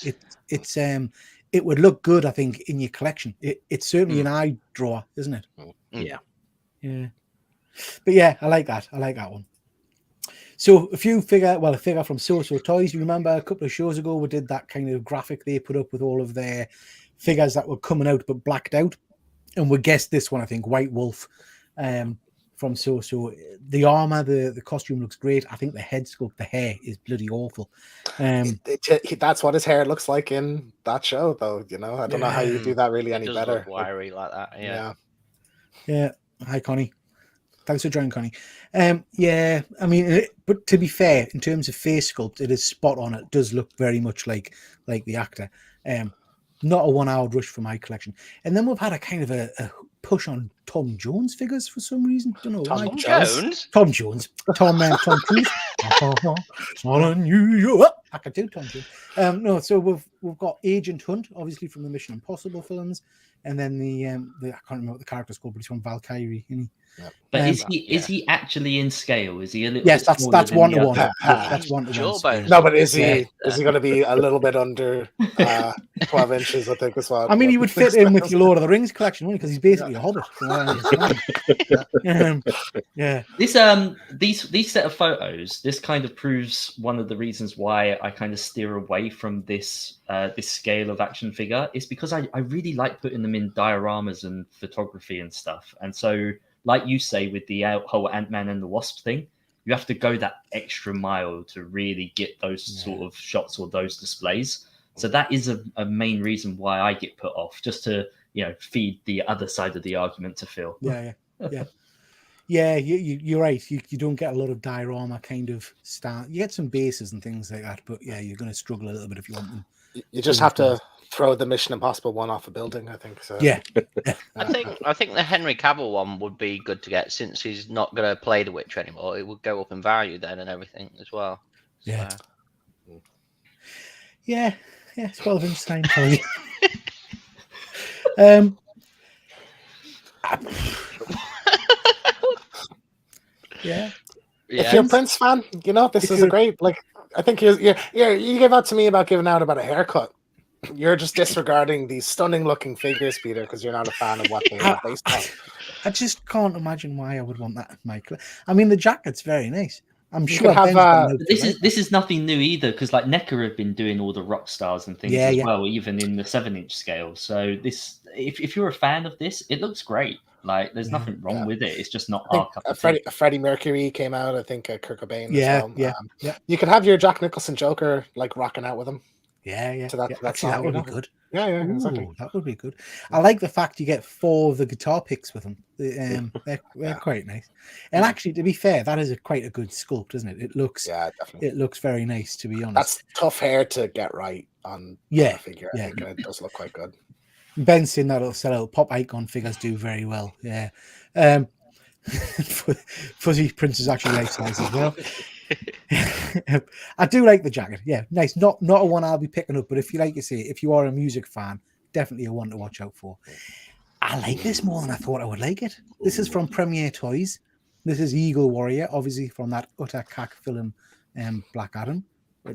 is. It would look good, I think, in your collection. It's certainly Hmm. an eye drawer, isn't it? Yeah. Yeah. But yeah, I like that. I like that one. So a figure from So Toys. You remember a couple of shows ago we did that kind of graphic they put up with all of their figures that were coming out but blacked out, and we guessed this one. I think White Wolf from So. The armor, the costume looks great. I think the head sculpt, the hair is bloody awful. That's what his hair looks like in that show, though. You know, I don't know how you do that really It any does better. look wiry like that. Yeah. Yeah. Hi, Connie. Thanks for joining, Connie. Yeah, I mean, but to be fair, in terms of face sculpt, it is spot on. It does look very much like the actor. Not a 1 hour rush for my collection. And then we've had a kind of a push on Tom Jones figures for some reason. Don't know why. Tom Jones? Tom Jones. Tom Cruise. Unusual. I could do Tom Jones. No, so we've got Agent Hunt, obviously from the Mission Impossible films, and then the I can't remember what the character's called, but he's from Valkyrie, isn't he? But is he actually in scale? Is he a little? Yes, bit that's smaller than 1 the to 1. other? That's 1 to 1. Jawbone. No, but is he going to be a little bit under 12 inches? I think as well. I mean, he would fit in with your Lord of the Rings collection, wouldn't he? Because he's basically a hobbit. Yeah. These set of photos, this kind of proves one of the reasons why I kind of steer away from this scale of action figure. Is because I really like putting them in dioramas and photography and stuff. And so, like you say, with the whole Ant-Man and the Wasp thing, you have to go that extra mile to really get those sort of shots or those displays. So that is a main reason why I get put off, just to feed the other side of the argument to Phil. Yeah. Yeah, you're right. You don't get a lot of diorama kind of style. You get some bases and things like that, but yeah, you're going to struggle a little bit if you want them. You just have to throw the Mission Impossible one off a building, I think. So Yeah. I think the Henry Cavill one would be good to get, since he's not going to play The Witcher anymore. It would go up in value then and everything as well. Yeah. So. Yeah. 12 inch time for you. Yeah. If you're a Prince fan, this is a great. I think you gave out to me about giving out about a haircut. You're just disregarding these stunning looking figures, Peter, because you're not a fan of what they're based on. I just can't imagine why I would want that, Michael. I mean, the jacket's very nice. I'm You sure could have, This is nothing new either, because like NECA have been doing all the rock stars and things as well, even in the 7-inch scale. So this, if you're a fan of this, it looks great. Like there's nothing wrong with it. It's just not our cup of tea. Freddie Mercury came out. I think Kurt Cobain. Yeah, as well. Yeah. You could have your Jack Nicholson Joker like rocking out with him. Yeah. To that Actually, that would be good. Yeah, exactly. Ooh, that would be good. I like the fact you get 4 of the guitar picks with them. They're quite nice. And actually, to be fair, that is quite a good sculpt, isn't it? It looks, definitely. It looks very nice, to be honest. That's tough hair to get right on a figure. I think it does look quite good. Ben saying that little pop icon figures do very well. Yeah. Fuzzy Princess actually life size as well. I do like the jacket. Yeah, nice. Not a one I'll be picking up, but if you like you say, if you are a music fan, definitely a one to watch out for. I like this more than I thought I would like it. This is from Premier Toys. This is Eagle Warrior, obviously from that utter cack film, Black Adam.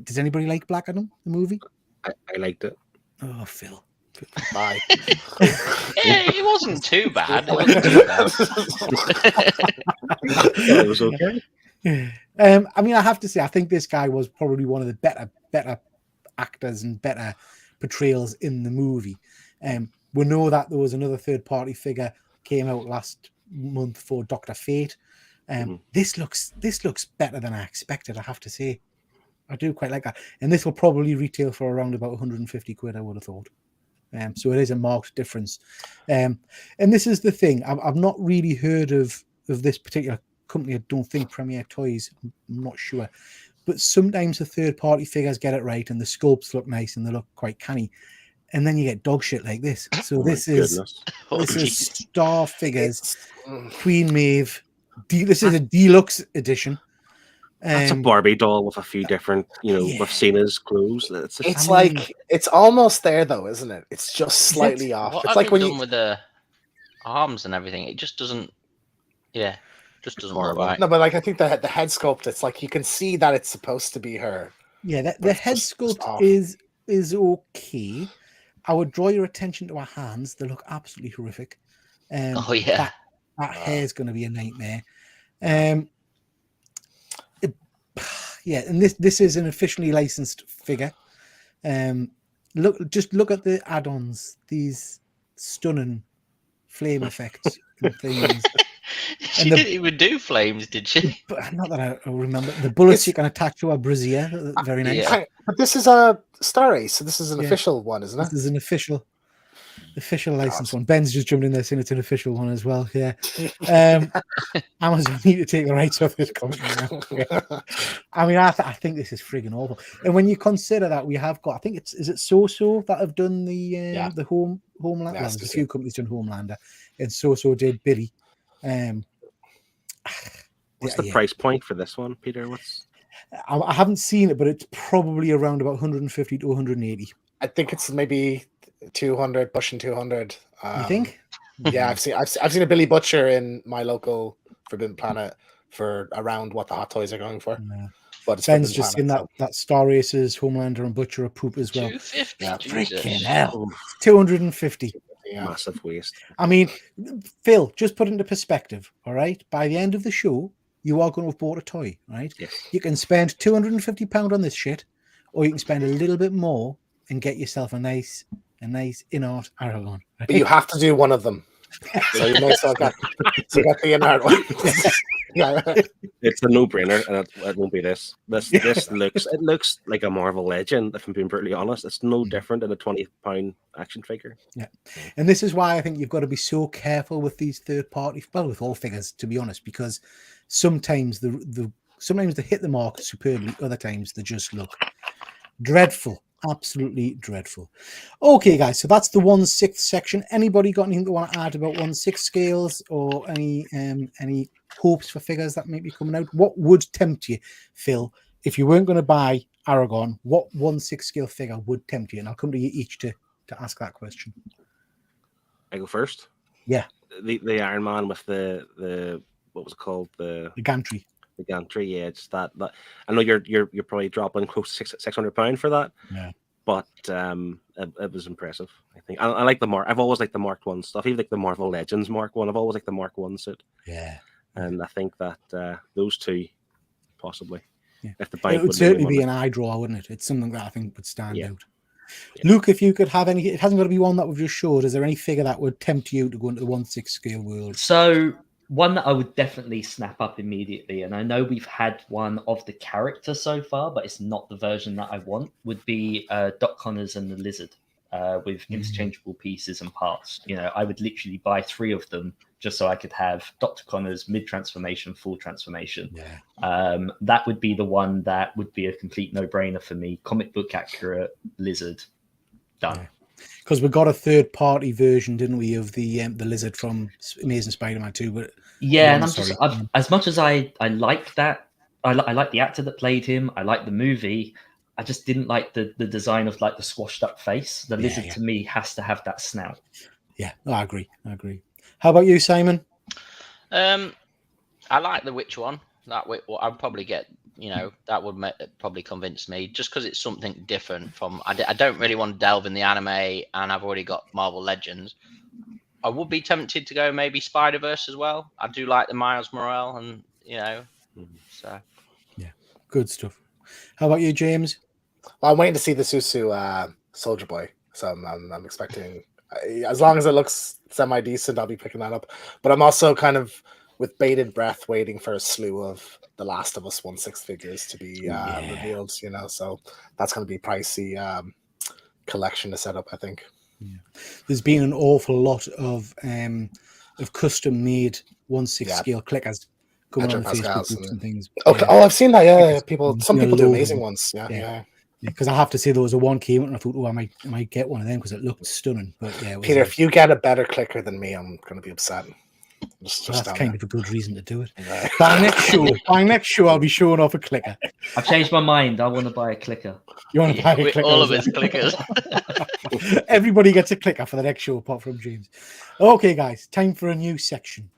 Does anybody like Black Adam, the movie? I liked it. Oh, Phil. Bye. Yeah, it wasn't too bad. It wasn't too bad. It was okay. I mean, I have to say, I think this guy was probably one of the better actors and better portrayals in the movie. We know that there was another third-party figure came out last month for Dr. Fate. This looks better than I expected, I have to say. I do quite like that. And this will probably retail for around about 150 quid, I would have thought. So it is a marked difference. And this is the thing. I've not really heard of this particular company. I don't think Premier Toys. I'm not sure. But sometimes the third-party figures get it right and the sculpts look nice and they look quite canny. And then you get dog shit like this. So this is Star Figures, Queen Maeve. This is a deluxe edition. That's a Barbie doll with a few different, with Cena's clothes. It's almost there though, isn't it? It's just slightly off. What It's have like they when done with the arms and everything. It just doesn't. Yeah, just doesn't look right. No, but like I think the head sculpt, it's like you can see that it's supposed to be her. Yeah, the head sculpt is okay. I would draw your attention to her hands. They look absolutely horrific. Oh yeah, that hair is going to be a nightmare. Yeah, and this is an officially licensed figure. Look at the add-ons. These stunning flame effects and things. She didn't even do flames, did she? But not that I remember. The bullets you can attach to a brassiere. Very nice. Yeah. But this is a Star Ace, so this is an official one, isn't it? This is an official license one. Ben's just jumped in there saying it's an official one as well. Yeah. Amazon need to take the rights off this company now. I mean, I think this is frigging awful. And when you consider that we have got, I think is it So that have done the Homeland? Well, there's a few companies done Homelander, and So did Billy. What's the price point for this one, Peter? I haven't seen it, but it's probably around about 150 to 180. I think it's maybe 200, pushing 200. You think? Yeah, I've seen a Billy Butcher in my local Forbidden Planet for around what the Hot Toys are going for. Yeah. But it's Ben's just seen that Star Races, Homelander, and Butcher are poop as well. 250. Yeah, freaking hell. 250. Yeah. Massive waste. I mean, Phil, just put it into perspective, all right? By the end of the show, you are going to have bought a toy, right? Yes. You can spend £250 on this shit, or you can spend a little bit more and get yourself a nice in-art Aragon. Right? But you have to do one of them. So you may still got the in-art one. Yeah. It's a no-brainer, and it won't be this. This looks like a Marvel Legend, if I'm being brutally honest. It's no different than a £20 action figure. Yeah. And this is why I think you've got to be so careful with these third-party, well, with all figures, to be honest, because sometimes sometimes they hit the mark superbly, other times they just look dreadful. Absolutely dreadful. Okay, guys, so that's the 1/6 section. Anybody got anything to want to add about 1/6 scales or any hopes for figures that might be coming out? What would tempt you, Phil, if you weren't going to buy Aragon? What 1/6 scale figure would tempt you? And I'll come to you each to ask that question. I go first. Yeah, the Iron Man with the what was it called, the gantry. The gantry, yeah, it's that. I know you're probably dropping close to £600 for that. Yeah, but it was impressive. I think I like the Mark. I've always liked the Mark 1 stuff. Even like the Marvel Legends Mark 1. I've always liked the Mark 1 suit. Yeah, and I think that those two possibly. Yeah. If the bank it would certainly be an eye draw, wouldn't it? It's something that I think would stand out. Yeah. Luke, if you could have any, it hasn't got to be one that we've just showed. Is there any figure that would tempt you to go into the 1/6 scale world? So one that I would definitely snap up immediately, and I know we've had one of the character so far, but it's not the version that I want, would be Doc Connors and the Lizard with interchangeable pieces and parts. I would literally buy 3 of them just so I could have Dr. Connors mid-transformation, full transformation. Yeah. That would be the one that would be a complete no-brainer for me. Comic book accurate Lizard, done. Yeah. Because we got a third-party version, didn't we, of the Lizard from Amazing Spider-Man 2? But yeah, and I'm as much as I like that I like the actor that played him. I like the movie. I just didn't like the design of like the squashed up face. The lizard to me has to have that snout. Yeah, I agree. How about you, Simon? I like the witch one. I'd probably get. That would probably convince me, just because it's something different from. I don't really want to delve in the anime, and I've already got Marvel Legends. I would be tempted to go maybe Spider-Verse as well. I do like the Miles Morales, and so yeah, good stuff. How about you, James? Well, I'm waiting to see the Susu Soldier Boy, so I'm expecting, as long as it looks semi decent, I'll be picking that up. But I'm also kind of with bated breath waiting for a slew of The Last of Us 1/6 figures to be revealed. So that's going to be pricey collection to set up, I think. Yeah. There's been an awful lot of custom made 1/6 scale clickers coming on Facebook groups and things. Okay. Oh, I've seen that. Yeah. Some people do amazing ones. Yeah. Because I have to say, there was a one came out and I thought, I might get one of them because it looked stunning. But yeah, Peter, if you get a better clicker than me, I'm going to be upset. That's kind of a good reason to do it. Yeah. By next show, I'll be showing off a clicker. I've changed my mind. I want to buy a clicker. You want to buy a clicker? All of us clickers. Everybody gets a clicker for the next show, apart from James. Okay, guys, time for a new section.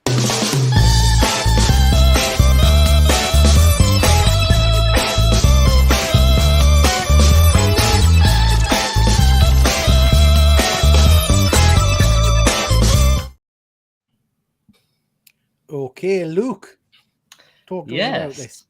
Okay, Luke, talk to us about this.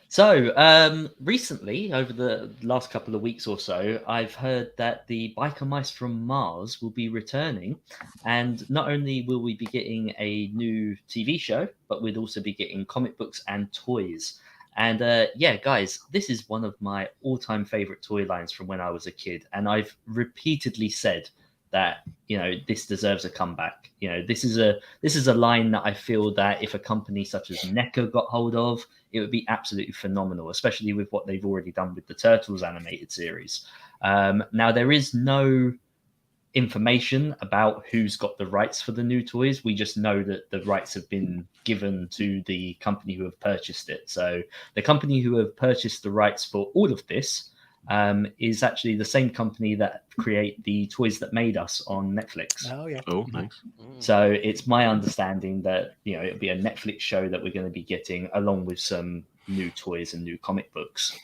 So, recently, over the last couple of weeks or so, I've heard that the Biker Mice from Mars will be returning. And not only will we be getting a new TV show, but we'd also be getting comic books and toys. And guys, this is one of my all-time favorite toy lines from when I was a kid. And I've repeatedly said that this deserves a comeback. This is a line that I feel that if a company such as NECA got hold of, it would be absolutely phenomenal, especially with what they've already done with the Turtles animated series. Now there is no information about who's got the rights for the new toys. We just know that the rights have been given to the company who have purchased it. So the company who have purchased the rights for all of this is actually the same company that create the Toys That Made Us on Netflix. Oh yeah. Oh, nice. So it's my understanding that it'll be a Netflix show that we're going to be getting, along with some new toys and new comic books.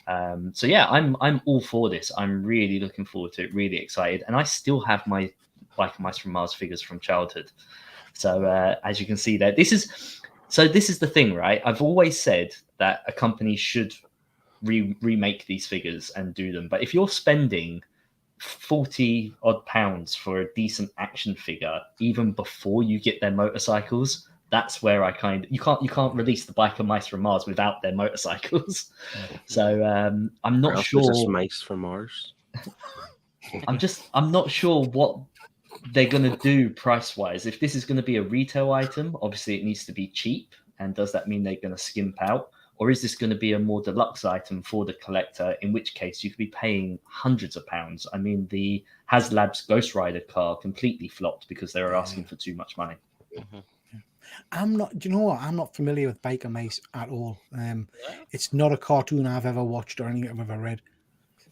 So yeah, I'm all for this. I'm really looking forward to it. Really excited, and I still have my Biker Mice from Mars figures from childhood. So as you can see there, this is the thing, right? I've always said that a company should remake these figures and do them, but if you're spending 40 odd pounds for a decent action figure even before you get their motorcycles, that's where you can't release the Biker Mice from Mars without their motorcycles. So I'm not sure. Just mice from Mars. I'm not sure what they're going to do price wise. If this is going to be a retail item, obviously it needs to be cheap, and does that mean they're going to skimp out? Or is this going to be a more deluxe item for the collector, in which case you could be paying hundreds of pounds? I mean, the HasLab's Ghost Rider car completely flopped because they were asking for too much money. Mm-hmm. I'm not familiar with Biker Mice at all. It's not a cartoon I've ever watched or anything I've ever read.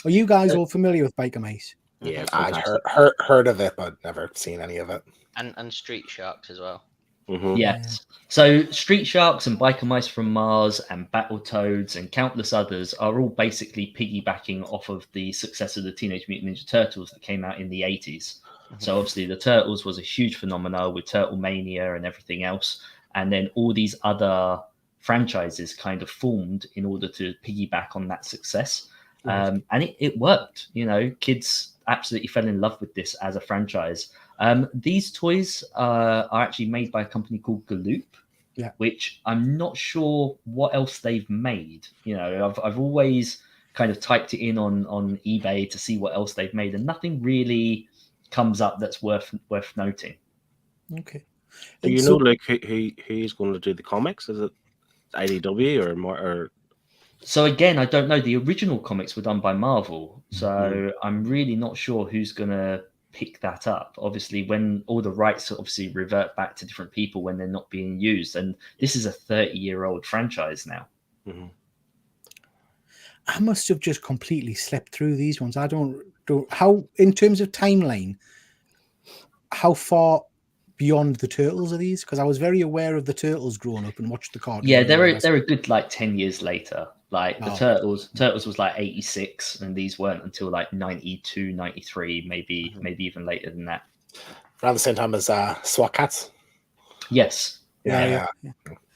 Are you guys all familiar with Biker Mice? Yeah, I'd heard of it, but never seen any of it. And Street Sharks as well. Mm-hmm. Yes. So Street Sharks and Biker Mice from Mars and Battletoads and countless others are all basically piggybacking off of the success of the Teenage Mutant Ninja Turtles that came out in the 80s. Mm-hmm. So obviously the Turtles was a huge phenomenon with Turtle Mania and everything else. And then all these other franchises kind of formed in order to piggyback on that success. And it worked. Kids absolutely fell in love with this as a franchise. These toys are actually made by a company called Galoob, which I'm not sure what else they've made. I've always kind of typed it in on eBay to see what else they've made, and nothing really comes up that's worth noting. Okay. Do you know like who's going to do the comics? Is it IDW or more? Or so again, I don't know. The original comics were done by Marvel, so I'm really not sure who's going to pick that up. Obviously, when all the rights obviously revert back to different people when they're not being used, and this is a 30-year-old franchise now. Mm-hmm. I must have just completely slept through these ones. I don't how, in terms of timeline, how far beyond the Turtles are these? Because I was very aware of the Turtles growing up and watched the cartoon. Yeah, and all the rest. they're a good like 10 years later. Like the Oh. Turtles was like 86, and these weren't until like 92, 93, maybe even later than that. Around the same time as SWAT Cats. Yes. Yeah.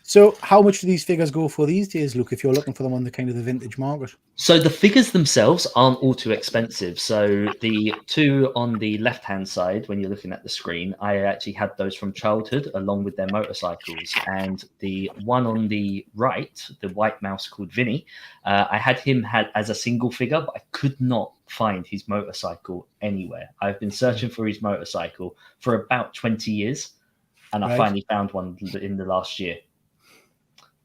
So how much do these figures go for these days, Luke, if you're looking for them on the kind of the vintage market? So the figures themselves aren't all too expensive. So the two on the left-hand side, when you're looking at the screen, I actually had those from childhood along with their motorcycles. And the one on the right, the white mouse called Vinny, I had him as a single figure, but I could not find his motorcycle anywhere. I've been searching for his motorcycle for about 20 years, and I finally found one in the last year.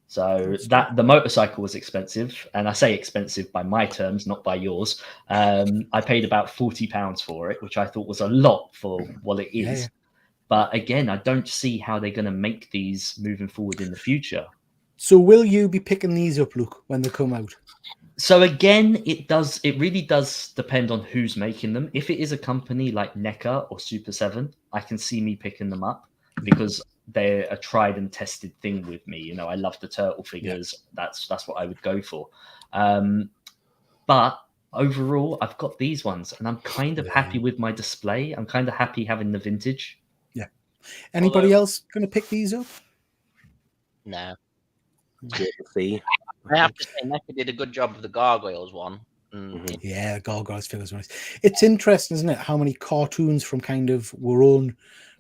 So that the motorcycle was expensive, and I say expensive by my terms, not by yours. I paid about £40 for it, which I thought was a lot for what it is. Yeah. But again, I don't see how they're going to make these moving forward in the future. So will you be picking these up, Luke, when they come out? So again, it really does depend on who's making them. If it is a company like NECA or Super 7, I can see me picking them up because they're a tried and tested thing with me. You know, I love the turtle figures. Yeah. That's what I would go for. But overall, I've got these ones, and I'm kind of happy with my display. I'm kind of happy having the vintage. Yeah. Anybody else going to pick these up? No. See. I have to say, NECA did a good job with the Gargoyles one. Yeah, Gargoyles figures were nice. It's interesting, isn't it, how many cartoons from kind of our own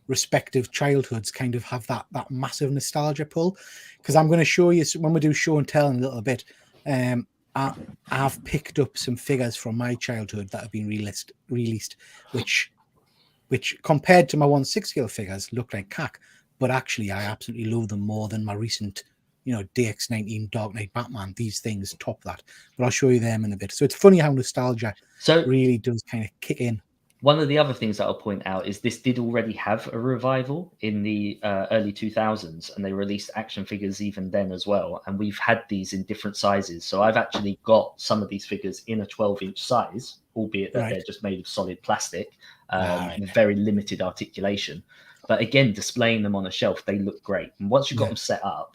respective childhoods kind of have that massive nostalgia pull. Because I'm going to show you when we do show and tell in a little bit. I've picked up some figures from my childhood that have been released, which compared to my 1/6 scale figures look like cack, but actually I absolutely love them more than my recent, DX19 Dark Knight Batman. These things top that, but I'll show you them in a bit. So it's funny how nostalgia really does kind of kick in. One of the other things that I'll point out is this did already have a revival in the early 2000s, and they released action figures even then as well. And we've had these in different sizes. So I've actually got some of these figures in a 12-inch size, albeit that they're just made of solid plastic, very limited articulation. But again, displaying them on a shelf, they look great. And once you've got them set up,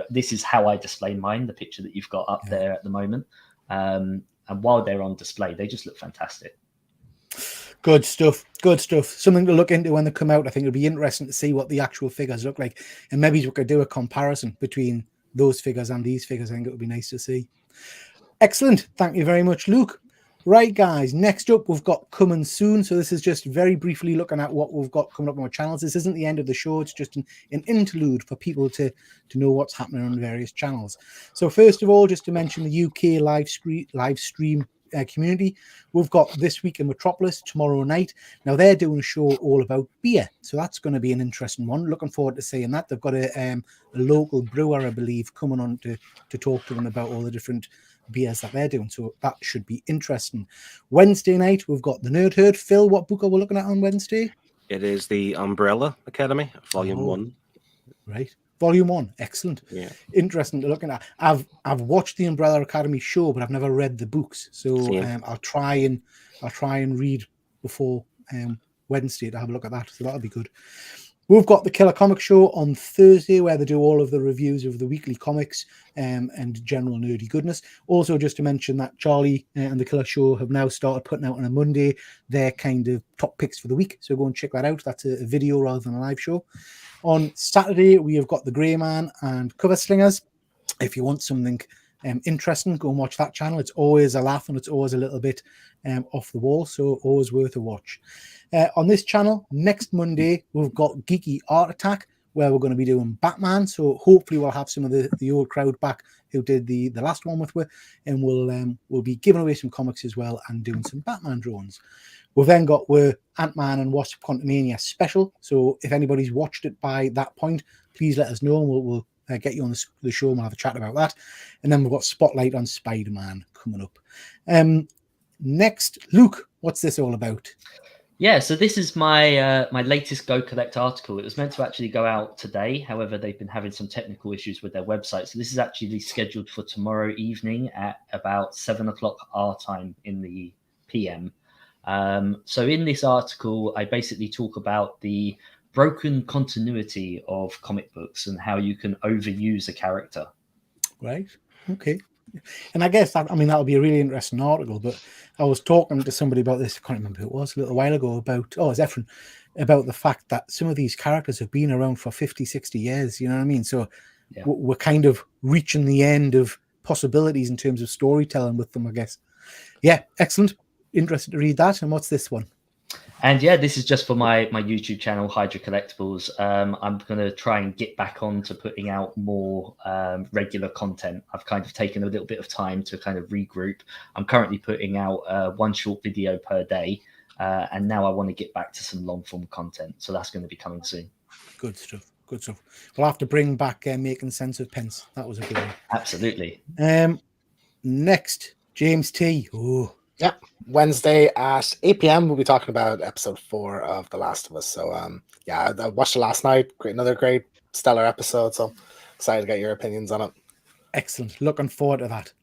this is how I display mine, the picture that you've got up there at the moment. And while they're on display, they just look fantastic. Good stuff. Something to look into when they come out. I think it'll be interesting to see what the actual figures look like. And maybe we could do a comparison between those figures and these figures. I think it would be nice to see. Excellent. Thank you very much, Luke. Right, guys, next up, we've got coming soon. So this is just very briefly looking at what we've got coming up on our channels. This isn't the end of the show. It's just an interlude for people to know what's happening on various channels. So first of all, just to mention the UK live stream community, we've got This Week in Metropolis tomorrow night. Now they're doing a show all about beer, so that's going to be an interesting one. Looking forward to seeing that. They've got a local brewer, I believe, coming on to talk to them about all the different beers that they're doing, so that should be interesting. Wednesday night we've got the Nerd Herd. Phil, what book are we looking at on Wednesday? It is the Umbrella Academy, Volume 1. Right. Volume 1, excellent. Yeah, interesting to look at. I've watched the Umbrella Academy show, but I've never read the books. So I'll try and read before Wednesday to have a look at that. So that'll be good. We've got the Killer Comic Show on Thursday, where they do all of the reviews of the weekly comics and general nerdy goodness. Also, just to mention that Charlie and the Killer Show have now started putting out on a Monday their kind of top picks for the week. So go and check that out. That's a video rather than a live show. On Saturday, we have got The Grey Man and Cover Slingers. If you want something interesting, go and watch that channel. It's always a laugh and it's always a little bit off the wall, so always worth a watch. On this channel, next Monday, we've got Geeky Art Attack, where we're going to be doing Batman. So hopefully we'll have some of the old crowd back who did the last one with, and we'll be giving away some comics as well and doing some Batman drones. We've then got Ant-Man and Wasp Quantumania special. So if anybody's watched it by that point, please let us know, and we'll get you on the show and we'll have a chat about that. And then we've got Spotlight on Spider-Man coming up. Next, Luke, what's this all about? Yeah, so this is my my latest Go Collect article. It was meant to actually go out today. However, they've been having some technical issues with their website. So this is actually scheduled for tomorrow evening at about 7 o'clock our time in the PM. So in this article, I basically talk about the broken continuity of comic books and how you can overuse a character. Right. Okay. And I guess that, I mean, that'll be a really interesting article, but I was talking to somebody about this, I can't remember who it was, a little while ago, about, it's Efren, about the fact that some of these characters have been around for 50, 60 years, you know what I mean? So Yeah. we're kind of reaching the end of possibilities in terms of storytelling with them, I guess. Yeah, excellent. Interested to read that. And what's this one? And yeah, this is just for my YouTube channel, Hydra Collectibles. I'm going to try and get back on to putting out more regular content. I've kind of taken a little bit of time to kind of regroup. I'm currently putting out one short video per day. And now I want to get back to some long form content. So that's going to be coming soon. Good stuff. Good stuff. We'll have to bring back Making Sense of Pence. That was a good one. Absolutely. Next, James T. Oh, Yeah, Wednesday at 8 p.m. we'll be talking about episode 4 of The Last of Us. So yeah, I watched it last night. Another great stellar episode. So excited to get your opinions on it. excellent. Looking forward to that.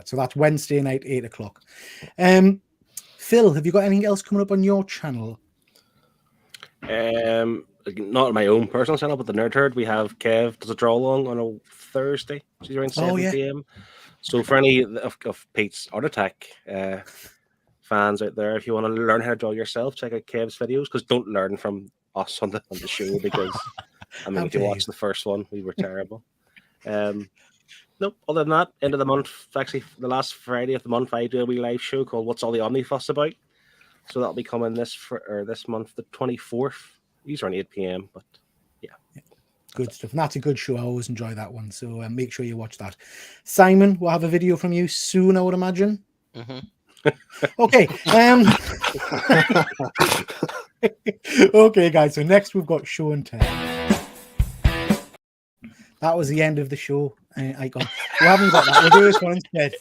So that's Wednesday night, 8 o'clock. Phil, have you got anything else coming up on your channel? Not on my own personal channel, but the Nerd Herd. We have Kev does a draw along on a Thursday. She's around 7 p.m. So for any of Pete's Art Attack fans out there, if you want to learn how to draw yourself, check out Kev's videos, because don't learn from us on the show, because I mean, if you watch the first one, we were terrible. Nope. Other than that, end of the month, actually the last Friday of the month, I do a wee live show called "What's All the Omnifuss About?" So that'll be coming this month, the 24th. These are on 8 p.m. But yeah. Good stuff. And that's a good show. I always enjoy that one. So make sure you watch that. Simon, we'll have a video from you soon, I would imagine. Mm-hmm. Okay. Okay, guys. So next we've got show and tell. That was the end of the show. Icon. We haven't got that. We'll do this one instead.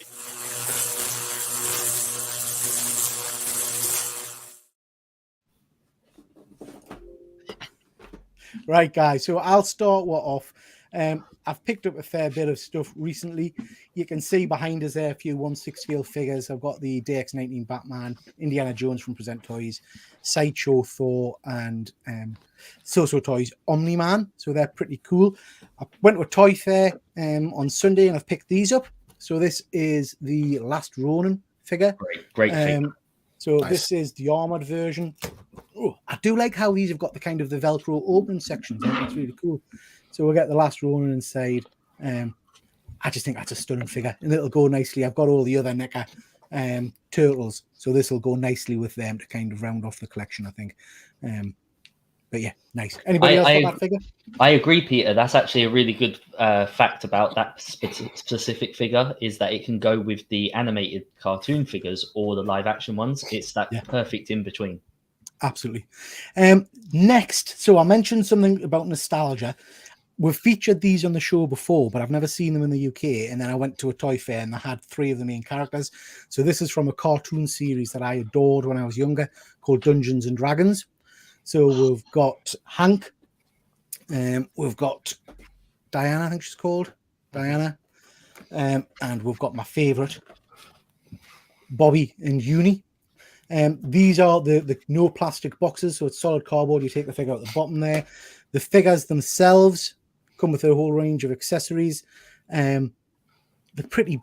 Right, guys. So I'll start what off. I've picked up a fair bit of stuff recently. You can see behind us there a few 1/6 scale figures. I've got the DX19 Batman, Indiana Jones from Present Toys, Sideshow Thor, and So Toys Omni-Man. So they're pretty cool. I went to a toy fair on Sunday and I've picked these up. So this is the Last Ronin figure. Great figure. So Nice. This is the armored version. Oh, I do like how these have got the kind of the Velcro open sections. I think it's really cool. So we'll get the Last Ronin inside. I just think that's a stunning figure, and it'll go nicely. I've got all the other NECA turtles, so this will go nicely with them to kind of round off the collection, I think. But yeah, nice. Anybody else got that figure? I agree, Peter. That's actually a really good fact about that specific figure, is that it can go with the animated cartoon figures or the live action ones. It's that perfect in between. Absolutely. Next, so I mentioned something about nostalgia. We've featured these on the show before, but I've never seen them in the UK. And then I went to a toy fair and I had 3 of the main characters. So this is from a cartoon series that I adored when I was younger called Dungeons and Dragons. So we've got Hank. We've got Diana, I think she's called. Diana. And we've got my favourite, Bobby and Uni. These are the no plastic boxes, so it's solid cardboard. You take the figure out the bottom there. The figures themselves come with a whole range of accessories. They're pretty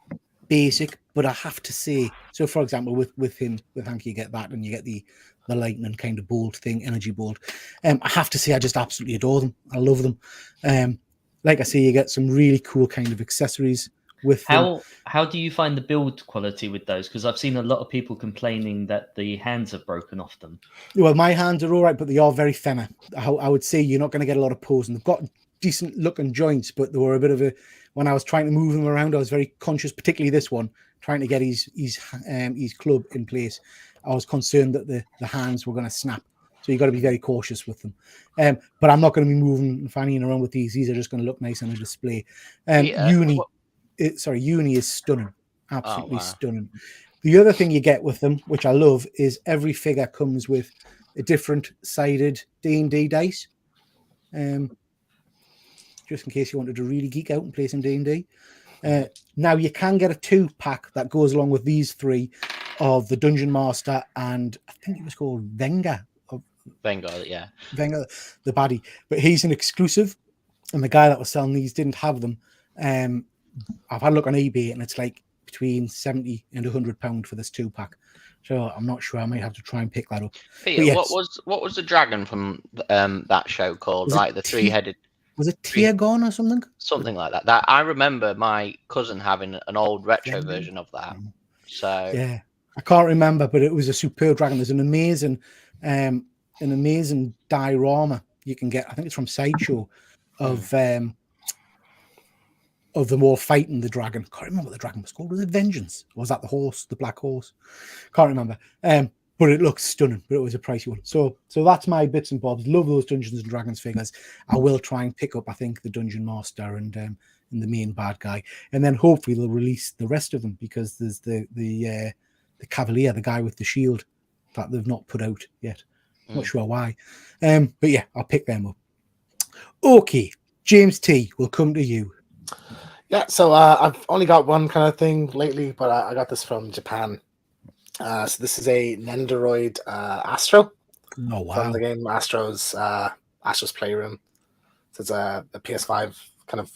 basic, but I have to say, so for example, with Hank, you get that, and you get the lightning kind of bolt thing, energy bolt. I have to say, I just absolutely adore them. I love them. Like I say, you get some really cool kind of accessories with them. How do you find the build quality with those? Because I've seen a lot of people complaining that the hands have broken off them. Well, my hands are all right, but they are very thinner. I would say you're not going to get a lot of pose, and they've got decent looking joints, but they were a bit of a, when I was trying to move them around, I was very conscious, particularly this one, trying to get his club in place. I was concerned that the hands were going to snap. So you've got to be very cautious with them. But I'm not going to be moving and fannying around with these. These are just going to look nice on a display. Uni is stunning. Absolutely stunning. The other thing you get with them, which I love, is every figure comes with a different sided D&D dice. Just in case you wanted to really geek out and play some D&D. Now you can get a 2-pack that goes along with these 3 of the Dungeon Master, and I think it was called Venga. Vanguard, yeah. Venga, the baddie. But he's an exclusive, and the guy that was selling these didn't have them. I've had a look on eBay, and it's like between 70 and £100 for this 2-pack. So I'm not sure. I might have to try and pick that up. Peter, yes. what was the dragon from that show called? Was Like the 3-headed. Was it Tiergon or something? Something like that. That I remember my cousin having an old retro version of that. So yeah, I can't remember, but it was a superb dragon. There's an amazing diorama you can get. I think it's from Sideshow of them all fighting the dragon. Can't remember what the dragon was called. Was it Vengeance? Or was that the horse, the black horse? Can't remember. But it looks stunning, but it was a pricey one. So that's my bits and bobs. Love those Dungeons and Dragons figures. I will try and pick up, I think, the Dungeon Master and the main bad guy. And then hopefully they'll release the rest of them, because there's the Cavalier, the guy with the shield, that they've not put out yet. Not sure why. But yeah, I'll pick them up. Okay, James T, we'll come to you. Yeah, so I've only got one kind of thing lately, but I got this from Japan. So this is a Nendoroid Astro Oh, wow. from the game Astro's Playroom. So it's a PS5 kind of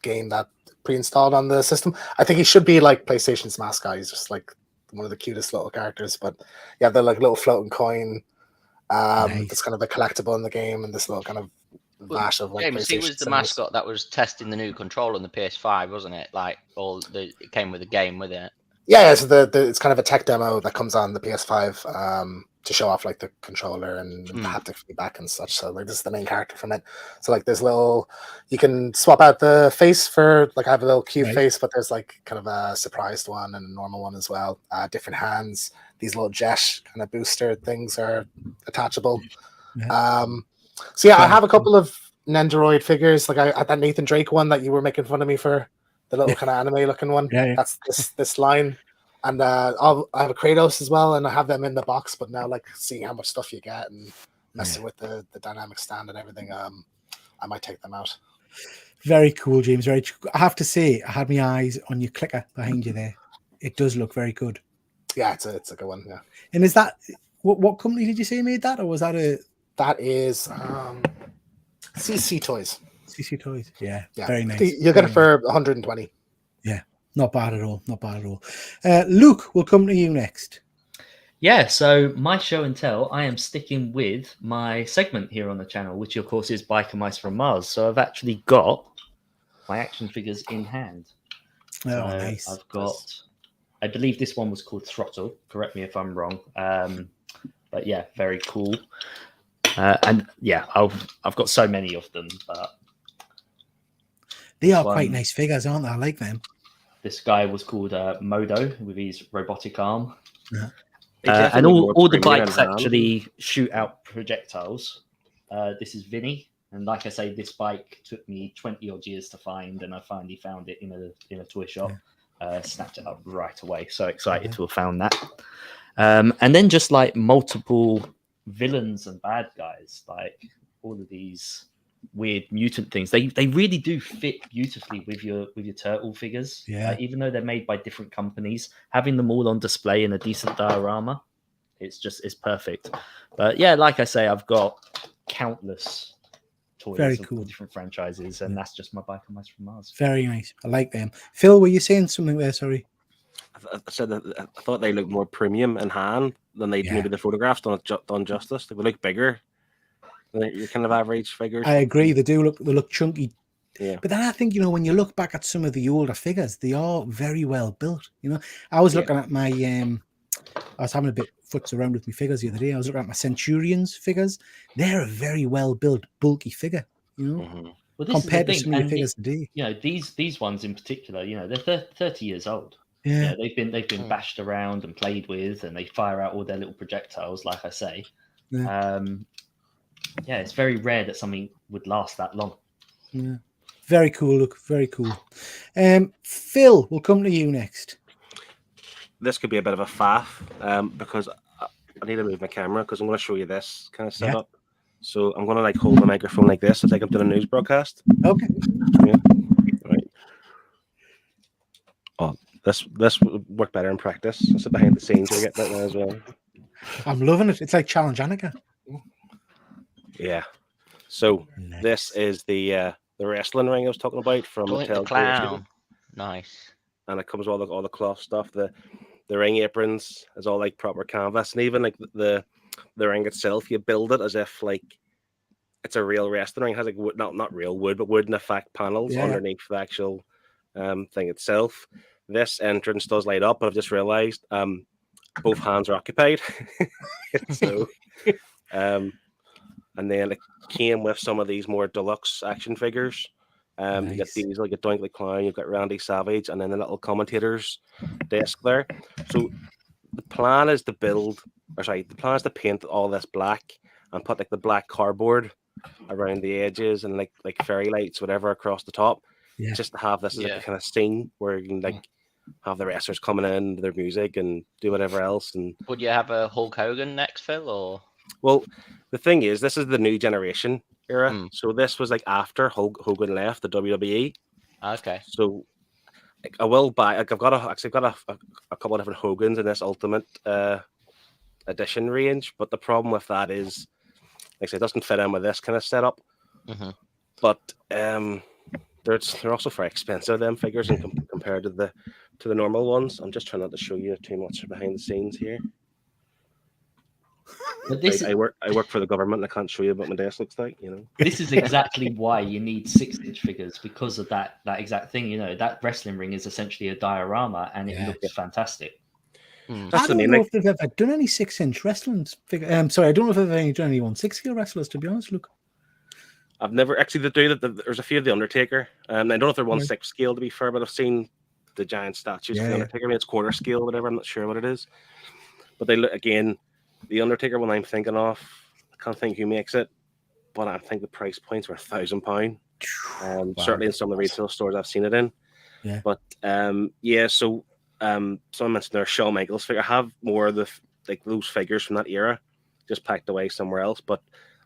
game that pre-installed on the system. I think he should be like PlayStation's mascot. He's just like one of the cutest little characters. But yeah, they're like a little floating coin. Nice. It's kind of a collectible in the game, and this little kind of vash of like James, he PlayStation was the symbols. mascot that was testing the new controller on the PS5, wasn't it? Like it came with a game with it. Yeah, so it's kind of a tech demo that comes on the PS5 to show off like the controller and the haptic feedback and such. So like this is the main character from it. So like there's you can swap out the face for like I have a little cute face, but there's like kind of a surprised one and a normal one as well. Different hands. These little jet kind of booster things are attachable. Yeah. So yeah, I have a couple of Nendoroid figures. Like I had that Nathan Drake one that you were making fun of me for. The little kind of anime looking one. Yeah. That's this line. And I have a Kratos as well, and I have them in the box, but now like seeing how much stuff you get and messing with the dynamic stand and everything, I might take them out. Very cool, James. I have to say, I had my eyes on your clicker behind you there. It does look very good. Yeah, it's a good one, yeah. And is that what company did you say made that, or was that that is CC Toys. CC Toys? Yeah, very nice. You'll get it for 120. Yeah, not bad at all. Luke, we'll come to you next. Yeah, so my show and tell, I am sticking with my segment here on the channel, which of course is Biker Mice from Mars. So I've actually got my action figures in hand. Oh, so nice. I've got, I believe this one was called Throttle. Correct me if I'm wrong. But yeah, very cool. And yeah, I've got so many of them, but they are quite nice figures, aren't they? I like them. This guy was called Modo with his robotic arm. Yeah. And all the bikes actually shoot out projectiles. This is Vinny. And like I say, this bike took me 20 odd years to find, and I finally found it in a toy shop. Snapped it up right away. So excited to have found that. And then just like multiple villains and bad guys, like all of these weird mutant things, they really do fit beautifully with your turtle figures. Even though they're made by different companies, having them all on display in a decent diorama, it's perfect. But yeah, like I say, I've got countless toys of different franchises, and that's just my Biker Mice from Mars. Very nice. I like them. Phil, were you saying something there? Sorry. I said that I thought they looked more premium in hand than maybe the photographs done justice. They look bigger than your kind of average figures. I agree. They look chunky. Yeah. But then I think, when you look back at some of the older figures, they are very well built. I was looking at my I was having a bit foots around with my figures the other day. I was looking at my Centurions figures. They're a very well built, bulky figure, Well, compared to some of the figures today. These ones in particular, they're 30 years old. Yeah, they've been bashed around and played with, and they fire out all their little projectiles, like I say. It's very rare that something would last that long. Yeah, very cool. Look, very cool. Phil, we'll come to you next. This could be a bit of a faff because I need to move my camera because I'm going to show you this kind of Yeah. setup. So I'm going to like hold the microphone like this. It's like I'm doing a news broadcast. Okay. Right. Oh, this would work better in practice. It's the behind the scenes we get right now as well. I'm loving it. It's like Challenge Annika. Yeah. So Nice. this is the wrestling ring I was talking about from Doink the Mattel. Clown. Nice. And it comes with all the cloth stuff. The ring aprons is all like proper canvas, and even like the ring itself, you build it as if like it's a real wrestling ring. It has like wood, not real wood, but wooden effect panels Yeah. underneath the actual thing itself. This entrance does light up, but I've just realized both hands are occupied. So and then it came with some of these more deluxe action figures. You got Nice. these like a Doink the Clown, you've got Randy Savage, and then the little commentator's desk there. So the plan is to paint all this black and put like the black cardboard around the edges and like fairy lights, whatever, across the top. Yeah. Just to have this as like Yeah. a kind of scene where you can like have the wrestlers coming in, their music, and do whatever else. And Would you have a Hulk Hogan next, Phil? Or well, the thing is, this is the new generation era. Hmm. So this was like after Hogan left the WWE. okay. So like, I will buy. Like, I've got a couple of different Hogans in this Ultimate Edition range, but the problem with that is, like I said, it doesn't fit in with this kind of setup. Mhm. But they're also very expensive, them figures, and compared to the normal ones. I'm just trying not to show you too much behind the scenes here. But this I work for the government. And I can't show you what my desk looks like. You know. this is exactly why you need 6-inch figures, because of that exact thing. You know, that wrestling ring is essentially a diorama, and it Yeah. looks fantastic. Hmm. That's I the don't main know thing. if they've ever done any 6-inch wrestling figure. Sorry, I don't know if they've ever done any 1/6 wrestlers, to be honest. Look. I've never actually they do that. There's a few of the Undertaker. I don't know if they're 1/6 scale, to be fair, but I've seen the giant statues of Yeah, the yeah. Undertaker. I mean, it's quarter scale, whatever. I'm not sure what it is, but they look again. The Undertaker one I'm thinking of, I can't think who makes it, but I think the price points were £1,000. Wow. Certainly in some of the retail stores I've seen it in. Yeah. But yeah. So someone mentioned there Shawn Michaels figure. I have more of the like those figures from that era, just packed away somewhere else. But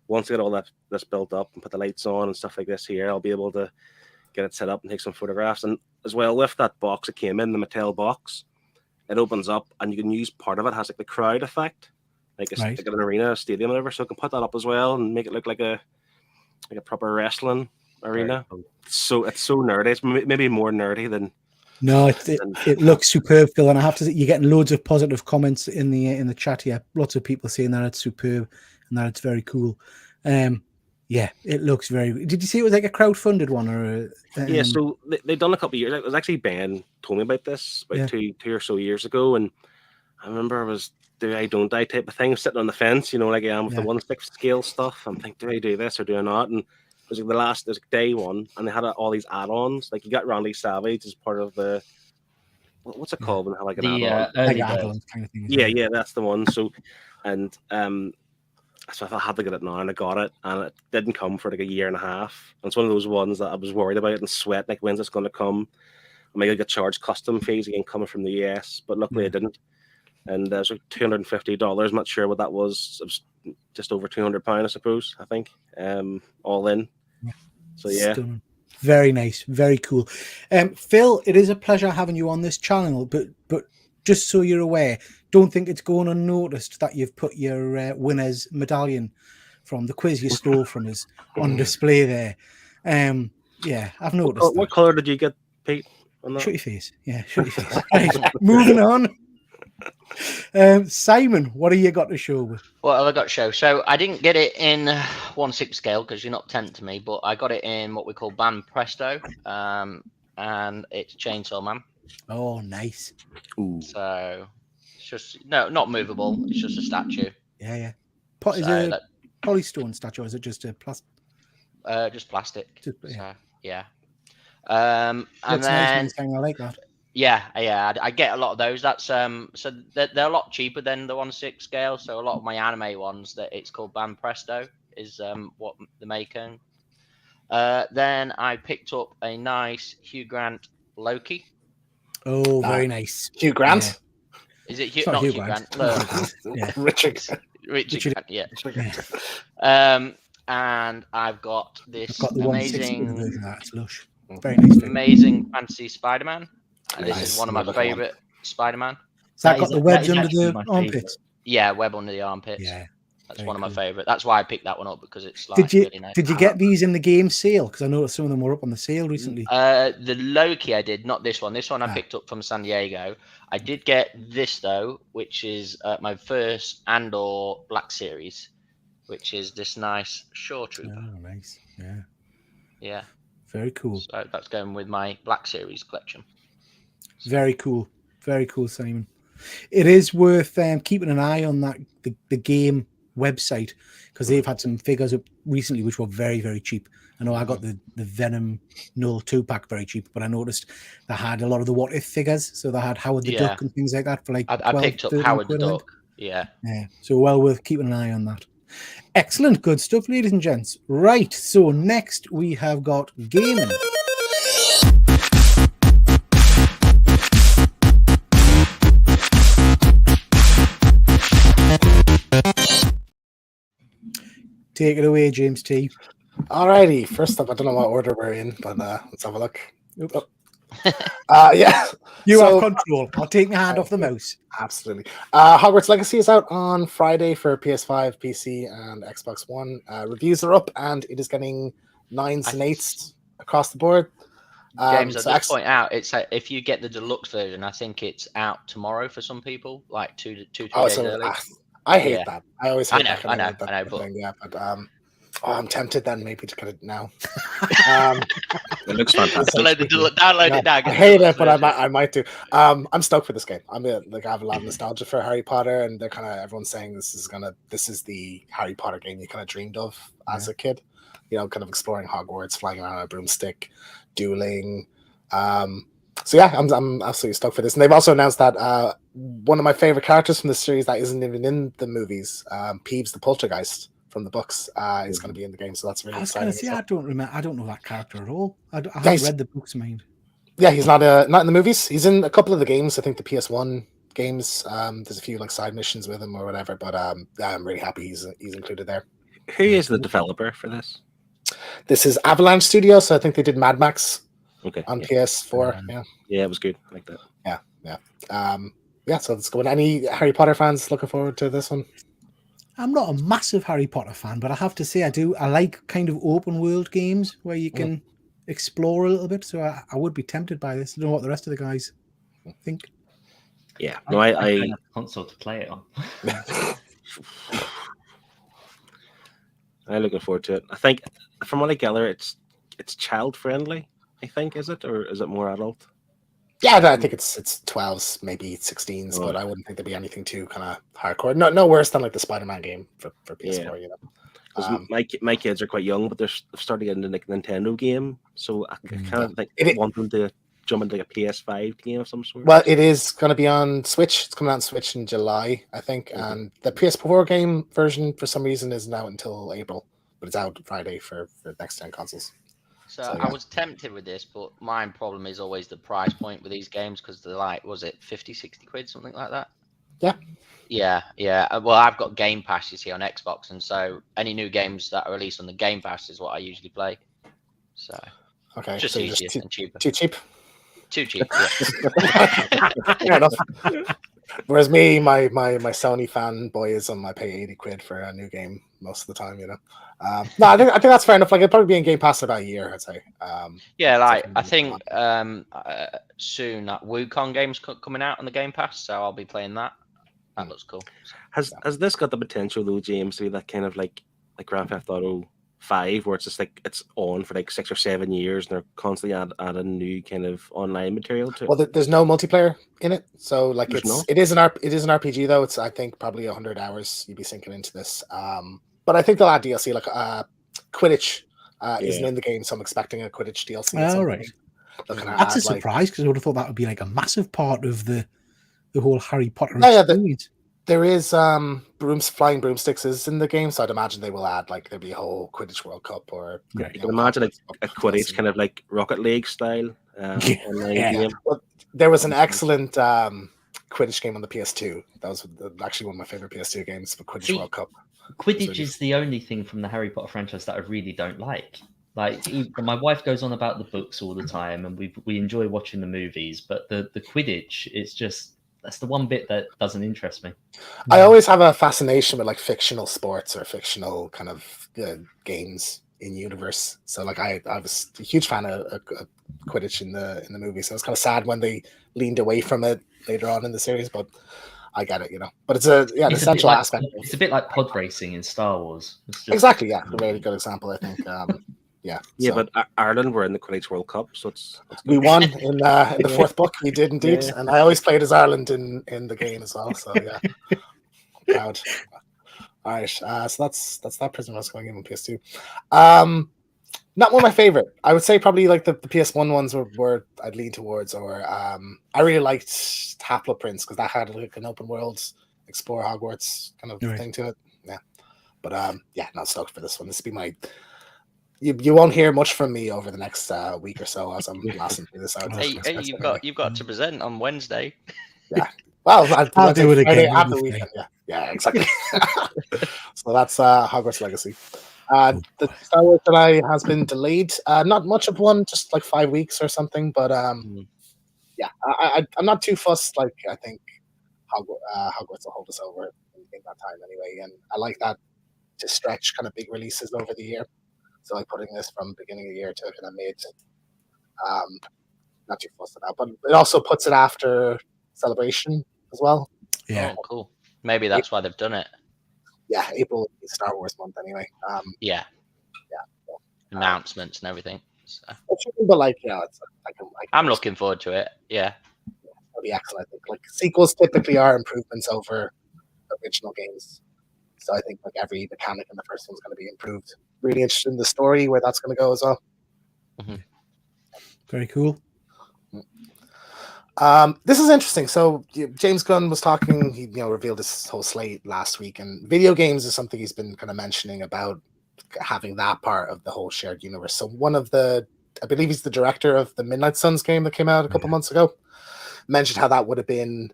once I get all this built up and put the lights on and stuff like this here, I'll be able to get it set up and take some photographs. And as well, with that box that came in, the Mattel box, it opens up and you can use part of it. It has like the crowd effect, like, Right. like an arena, a stadium, whatever. So I can put that up as well and make it look like a proper wrestling arena. So it's so nerdy. It's maybe more nerdy than. No, it looks superb, Phil, and I have to say you're getting loads of positive comments in the chat here. Lots of people saying that it's superb and that it's very cool. Yeah, it looks very. Did you see it was like a crowdfunded one or? Yeah, so they done a couple of years. It was actually Ben told me about this about two or so years ago, and I remember it was do I don't I type of thing, sitting on the fence, you know, like I am with the 1/6 scale stuff. I'm thinking, do I do this or do I not? And it was like there's day one, and they had all these add-ons. Like you got Randy Savage as part of the what's it called when they have like an add-on? Early like bird. add-ons kind of thing. Yeah, that's the one. So, and so I had to get it now, and I got it, and it didn't come for like a year and a half. And it's one of those ones that I was worried about and sweat like when's this going to come? Am I going to get charged custom fees again coming from the US? But luckily I didn't. And there's like $250. I'm not sure what that was. It was just over £200, I suppose. I think, all in. So yeah. Stunning. Very nice, very cool. Phil, it is a pleasure having you on this channel, but just so you're aware, don't think it's going unnoticed that you've put your winner's medallion from the quiz you stole from us on display there. Yeah, I've noticed. What colour did you get, Pete? On that? Shut your face. Yeah, shut your face. Right, moving on. Simon, what have you got to show with? What have I got to show? So I didn't get it in 1/6 scale because you're not tempting me, but I got it in what we call Ban Presto, and it's Chainsaw Man. Oh, nice. Ooh. So it's just not movable. It's just a statue. Yeah. Is So it a polystone statue or is it just a plastic? just plastic. Just- yeah. So, yeah. And That's then nice. I like that. yeah, I get a lot of those. That's so they're a lot cheaper than the 1/6 scale. So a lot of my anime ones that it's called Ban Presto is what they're making. Then I picked up a nice Hugh Grant Loki. Oh, very nice. Hugh Grant. Is it It's Hugh? not Not Hugh Hugh Grant. Grant. Yeah. Richard. Richard Richard- Grant, yeah. Yeah. And I've got this I've got the 160 amazing, version of that. It's lush. Very nice figure. amazing fantasy Spider-Man. And this Nice. is one of my Another one. favorite Spider-Man. Has that That got is- the that webs is under actually the my armpits? Yeah, web under the armpits. Yeah. That's very one of my cool. favorite. That's why I picked that one up, because it's like Did you really nice. did you get these in the game sale? Because I noticed some of them were up on the sale recently. The Loki I did, not this one. This one I Ah. picked up from San Diego. I did get this though, which is my first Andor Black Series, which is this nice Shore Trooper. Oh, nice. Yeah. Yeah, Very cool. so that's going with my Black Series collection. Very cool. Very cool, Simon. It is worth keeping an eye on that the game website, because they've had some figures up recently which were very, very cheap. I know I got the Venom Null 2-pack very cheap, but I noticed they had a lot of the What If figures. So they had Howard the Yeah. Duck and things like that for like I 12, picked up 13 Howard the quid, I think. Duck. Yeah. Yeah, so well worth keeping an eye on that. Excellent, good stuff, ladies and gents. Right, so next we have got gaming. Take it away, James T. Alrighty, first up, I don't know what order we're in, but let's have a look. Oops. Yeah, You So- have control. I'll take my hand off the mouse. absolutely. Hogwarts Legacy is out on Friday for PS5, PC, and Xbox One. Reviews are up, and it is getting 9s and 8s across the board. James, so I'll just point out, it's like, if you get the deluxe version, I think it's out tomorrow for some people, like two days early. I hate Yeah. that. I always I hate know, that kind I of know, that but- thing, yeah, but I'm tempted then maybe to get it now. It looks fantastic. Download No, it now. I get the hate it, deluxe but I version. might do. I'm stoked for this game. I have a lot of nostalgia for Harry Potter, and they're kind of everyone's saying this is the Harry Potter game you kind of dreamed of as a kid. You know, kind of exploring Hogwarts, flying around on a broomstick, dueling. So yeah, I'm absolutely stoked for this. And they've also announced that one of my favorite characters from the series that isn't even in the movies, Peeves the Poltergeist from the books, is going to be in the game. So that's really I was exciting. going to say, as well. I don't remember. I don't know that character at all. I haven't Guys- read the books, mind. Yeah, he's not in the movies. He's in a couple of the games. I think the PS1 games. There's a few like side missions with him or whatever. But I'm really happy he's included there. Who is the developer for this? This is Avalanche Studios. So I think they did Mad Max Okay. on Yeah. PS4. Yeah, it was good. I like that. Yeah. So let's go. Any Harry Potter fans looking forward to this one? I'm not a massive Harry Potter fan, but I have to say I like kind of open world games where you can explore a little bit. So I would be tempted by this. I don't know what the rest of the guys think. Yeah. No, don't I have a console to play it on. I'm looking forward to it. I think from what I gather, it's child friendly. I think, is it, or is it more adult? Yeah, I think it's 12s, maybe 16s, but I wouldn't think there'd be anything too kind of hardcore. No worse than like the Spider-Man game for PS4. You know, 'Cause my kids are quite young, but they're starting into like Nintendo game, so I kind of like It- want them to jump into like a PS5 game of some sort. well, it is going to be on Switch. It's coming out on Switch in July, I think, and the PS4 game version for some reason isn't out until April, but it's out Friday for next gen consoles. So So, I yeah. was tempted with this, but my problem is always the price point with these games, because they're like, was it 50, 60 quid, something like that? Yeah. Yeah. Well, I've got Game Pass, you see, on Xbox, and so any new games that are released on the Game Pass is what I usually play. So Okay, just so you're easier just and cheaper. too cheap. Too cheap. Yeah. Fair enough. Whereas me, my Sony fanboy is I pay 80 quid for a new game most of the time, you know. No, I think that's fair enough. Like it'll probably be in Game Pass in about a year, I'd say. Yeah, like I Definitely. think soon that Wukong game's coming out on the Game Pass, so I'll be playing that. That looks cool. Has this got the potential though, James, to be that kind of like Grand Theft Auto 5, where it's just like it's on for like 6 or 7 years, and they're constantly adding new kind of online material to it? Well, there's no multiplayer in it, so like There's not? it is an RPG though. It's I think probably 100 hours you'd be sinking into this. But I think they'll add DLC like Quidditch isn't in the game, so I'm expecting a Quidditch DLC. at some All right. point. They'll kinda That's a add, like- surprise because I would have thought that would be like a massive part of the whole Harry Potter Yeah, experience. There is flying broomsticks is in the game, so I'd imagine they will add like there'll be a whole Quidditch World Cup or Yeah, You can imagine a Quidditch kind of like Rocket League style online Yeah. game. There was an excellent Quidditch game on the PS2. That was actually one of my favorite PS2 games, the Quidditch See, World Cup. Quidditch is the only thing from the Harry Potter franchise that I really don't like. Like my wife goes on about the books all the time, and we enjoy watching the movies, but the Quidditch, it's just that's the one bit that doesn't interest me. I always have a fascination with like fictional sports or fictional kind of games in universe. So like I was a huge fan of Quidditch in the movie. So it's kind of sad when they leaned away from it later on in the series, but I get it, But it's an essential aspect. It's a bit like pod racing in Star Wars. It's just, Exactly, yeah. A really good example, I think. Yeah, but Ireland were in the Quidditch World Cup, so it's we won in the fourth book. We did indeed, and I always played as Ireland in the game as well. So yeah, proud. All right, so that's that Prison Rush going in on PS2. Not one of my favorite. I would say probably like the PS1 ones were I'd lean towards, or I really liked Half-Blood Prince because that had like an open world explore Hogwarts kind of thing to it. Yeah, but not stoked for this one. This will be my. You won't hear much from me over the next week or so as I'm blasting through this out. Hey, you've got to present on Wednesday. Yeah. Well, I'll do it again. Have the weekend. Yeah, exactly. So that's Hogwarts Legacy. The Star Wars Jedi has been delayed. Not much of one, just like 5 weeks or something. But I'm not too fussed. Like I think Hogwarts will hold us over in that time anyway, and I like that to stretch kind of big releases over the year. So like putting this from beginning of the year to kind of mid, not too fussed about, but it also puts it after Celebration as well. Yeah, Oh, cool. Maybe that's why they've done it. Yeah, April is Star Wars month anyway. Yeah. Announcements and everything. So. But like, I'm looking forward to it. Yeah. It'll be excellent. I think like sequels typically are improvements over original games. So I think like every mechanic in the first one's going to be improved. Really interested in the story where that's going to go as well. Mm-hmm. Very cool. This is interesting. So James Gunn was talking. He revealed this whole slate last week, and video games is something he's been kind of mentioning about having that part of the whole shared universe. So I believe he's the director of the Midnight Suns game that came out a couple months ago. Mentioned how that would have been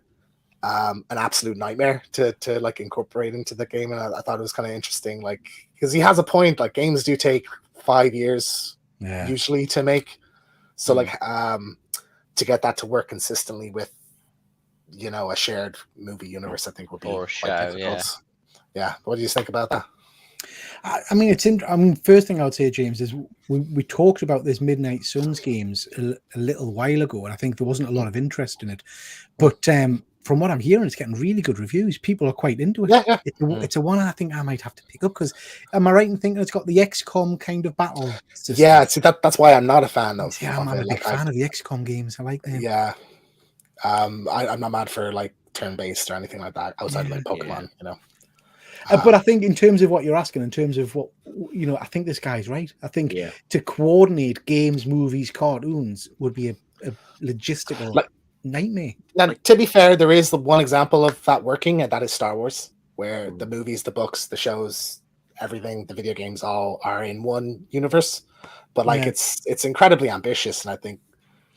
an absolute nightmare to like incorporate into the game, and I thought it was kind of interesting, like because he has a point. Like games do take 5 years usually to make, so like to get that to work consistently with a shared movie universe, I think would be or quite difficult. Yeah. What do you think about that? I mean, first thing I would say, James, is we talked about this Midnight Suns games a little while ago, and I think there wasn't a lot of interest in it. But from what I'm hearing, it's getting really good reviews. People are quite into it. Yeah. It's a one I think I might have to pick up because am I right in thinking it's got the XCOM kind of battle system? Yeah, see, that's why I'm not a fan of. Yeah, I'm a big fan of the XCOM games. I like them. Yeah, I'm not mad for like turn-based or anything like that outside of like Pokemon. But I think in terms of what you're asking, in terms of what I think this guy's right. I think to coordinate games, movies, cartoons would be a logistical nightmare. Now, to be fair, there is the one example of that working, and that is Star Wars, where the movies, the books, the shows, everything, the video games, all are in one universe. But like it's incredibly ambitious, and I think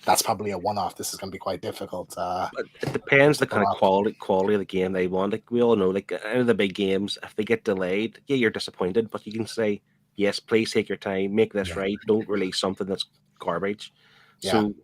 that's probably a one-off. This is going to be quite difficult. But it depends the kind of quality of the game they want. Like we all know, like out of the big games, if they get delayed, you're disappointed. But you can say, yes, please take your time, make this right. Don't release something that's garbage. Yeah. So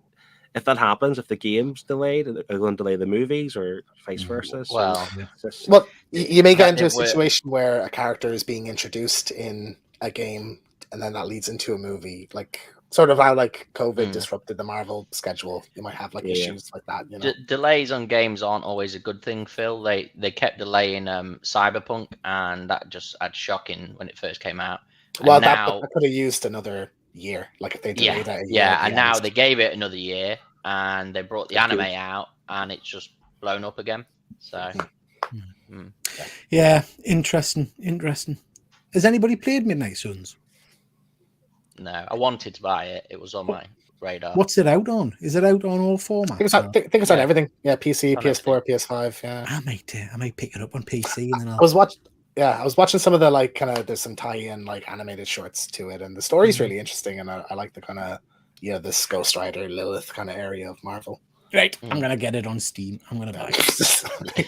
if that happens, if the game's delayed, are they going to delay the movies or vice versa? Well, you may get into a situation where a character is being introduced in a game, and then that leads into a movie, like. Sort of how like COVID disrupted the Marvel schedule. You might have like issues like that. Delays on games aren't always a good thing, Phil. They kept delaying Cyberpunk, and that just had shocking when it first came out. And well, now, that could have used another year. Like if they delayed it a year. Yeah, and now they gave it another year, and they brought the anime out, and it's just blown up again. So, yeah, interesting. Has anybody played Midnight Suns? No, I wanted to buy it. It was on my radar. What's it out on? Is it out on all formats? I think it's on everything. Yeah, PC, PS4, PS5. Yeah, I might pick it up on PC. And then I was watching some of the like kind of there's some tie-in like animated shorts to it, and the story's really interesting, and I like the kind of this Ghost Rider Lilith kind of area of Marvel. Right, I'm gonna get it on Steam. I'm gonna buy it.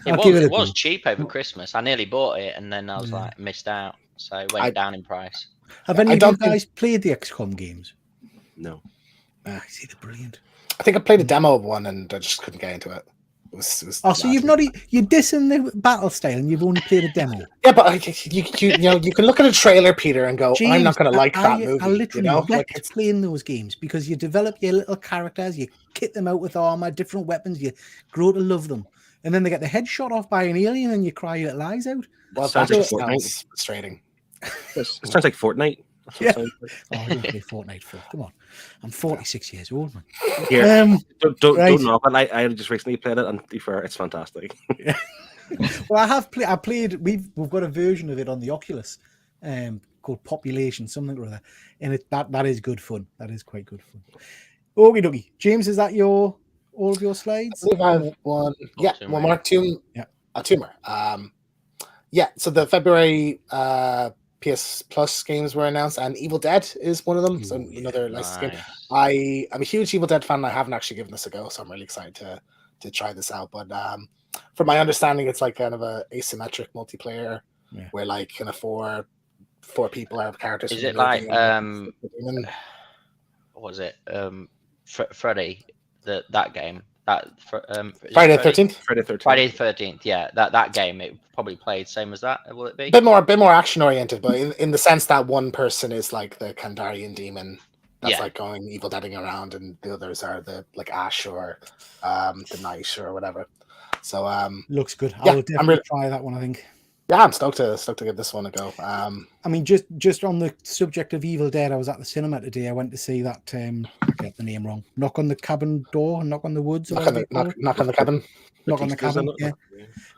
It was cheap over Christmas. I nearly bought it, and then I was like missed out, so it went down in price. Have any of you guys played the XCOM games? No. I see, they're brilliant. I think I played a demo of one and I just couldn't get into it. So you've not you're dissing the battle style and you've only played a demo. Yeah, but you can look at a trailer, Peter, and go, James, I'm not going to like that movie. I literally get playing those games because you develop your little characters, you kit them out with armor, different weapons, you grow to love them, and then they get the head shot off by an alien, and you cry your little eyes out. Well, that just sounds frustrating. It sounds like Fortnite. Yeah. Oh, I don't play Fortnite. Come on, I'm 46 years old, man. Yeah. Don't knock it. I just recently played it, and to be fair, it's fantastic. Well, I played. We've got a version of it on the Oculus, called Population something or other, and that is good fun. That is quite good fun. Okie dokie. James, is that all of your slides? I believe I have one. Yeah, one more. Two more. Yeah. So the February PS Plus games were announced, and Evil Dead is one of them. So another licensed game. I'm a huge Evil Dead fan. I haven't actually given this a go, so I'm really excited to try this out. But from my understanding, it's like kind of a asymmetric multiplayer where like kind of four people are characters. Is it like what was it? Freddy, that game. Friday the 13th. Friday the 13th. Yeah, that game. It probably played same as that. Will it be? A bit more action oriented, but in the sense that one person is like the Kandarian demon that's like going evil deading around, and the others are the like Ash or the Knight or whatever. So looks good. I will definitely try that one, I think. Yeah, I'm stoked to give this one a go. I mean, just on the subject of Evil Dead, I was at the cinema today. I went to see that. I get the name wrong. Knock on the Cabin Door, Knock on the Woods. Knock on the Cabin. Knock on the Cabin. Yeah,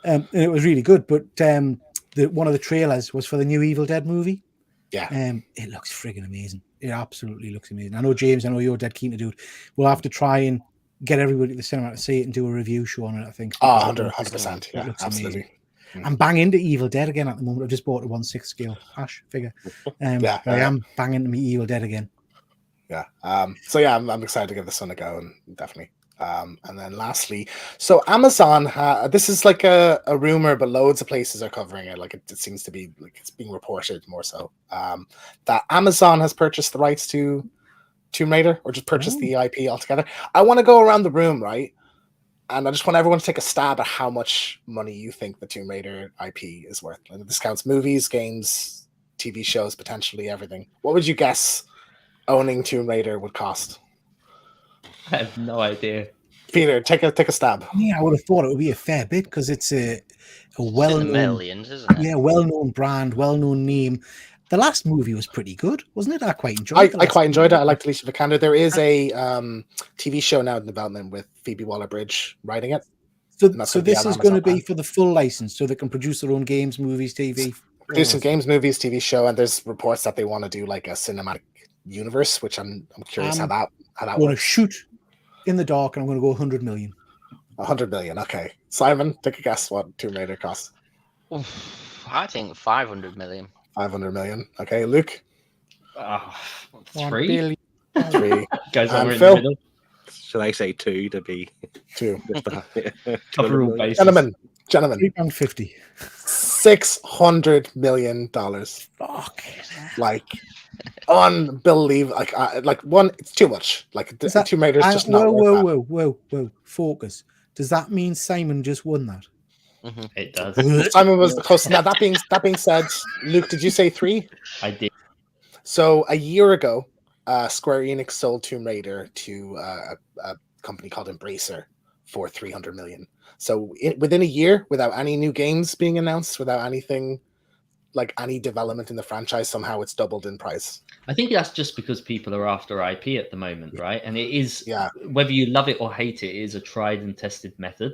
and it was really good. But one of the trailers was for the new Evil Dead movie. Yeah, it looks friggin' amazing. It absolutely looks amazing. I know, James. I know you're dead keen to do it. We'll have to try and get everybody at the cinema to see it and do a review show on it, I think. 100%. Yeah, absolutely. Amazing. I'm banging into Evil Dead again at the moment. I've just bought a 1/6 scale Ash figure. I am banging into me Evil Dead again. Yeah. So yeah, I'm excited to give this one a go, and definitely. And then lastly, so Amazon, this is like a rumor, but loads of places are covering it. Like it seems to be like it's being reported more so that Amazon has purchased the rights to Tomb Raider, or just purchased the IP altogether. I want to go around the room, right? And I just want everyone to take a stab at how much money you think the Tomb Raider IP is worth. And this counts movies, games, TV shows, potentially everything. What would you guess owning Tomb Raider would cost? I have no idea. Peter, take a stab. Yeah, I would have thought it would be a fair bit because it's a well-known millions, isn't it? Yeah, well-known brand, well-known name. The last movie was pretty good, wasn't it? I quite enjoyed it. I quite enjoyed it. I liked Alicia Vikander. There is a TV show now in development with Phoebe Waller-Bridge writing it. So this is going to be for the full license, so they can produce their own games, movies, TV. Producing games, movies, TV show, and there's reports that they want to do like a cinematic universe, which I'm curious how that I'm going to shoot in the dark, and I'm going to go 100 million. 100 million. Okay, Simon, take a guess what Tomb Raider costs. I think 500 million. 500 million. Okay, Luke. 3. 3. Guys, and in Phil. the middle. Should I say 2 to be 2? Cover all bases. Gentlemen. £3.50. $600 million. Fuck. Like unbelievable. Like one, it's too much. Like Tomb Raider is just not. Whoa. Focus. Does that mean Simon just won that? Mm-hmm. It does. Simon was the closest. Now that being said, Luke, did you say 3? I did. So a year ago, Square Enix sold Tomb Raider to a company called Embracer for 300 million. So within a year, without any new games being announced, without anything like any development in the franchise, somehow it's doubled in price. I think that's just because people are after IP at the moment, right? And it is, yeah, whether you love it or hate it, it is a tried and tested method.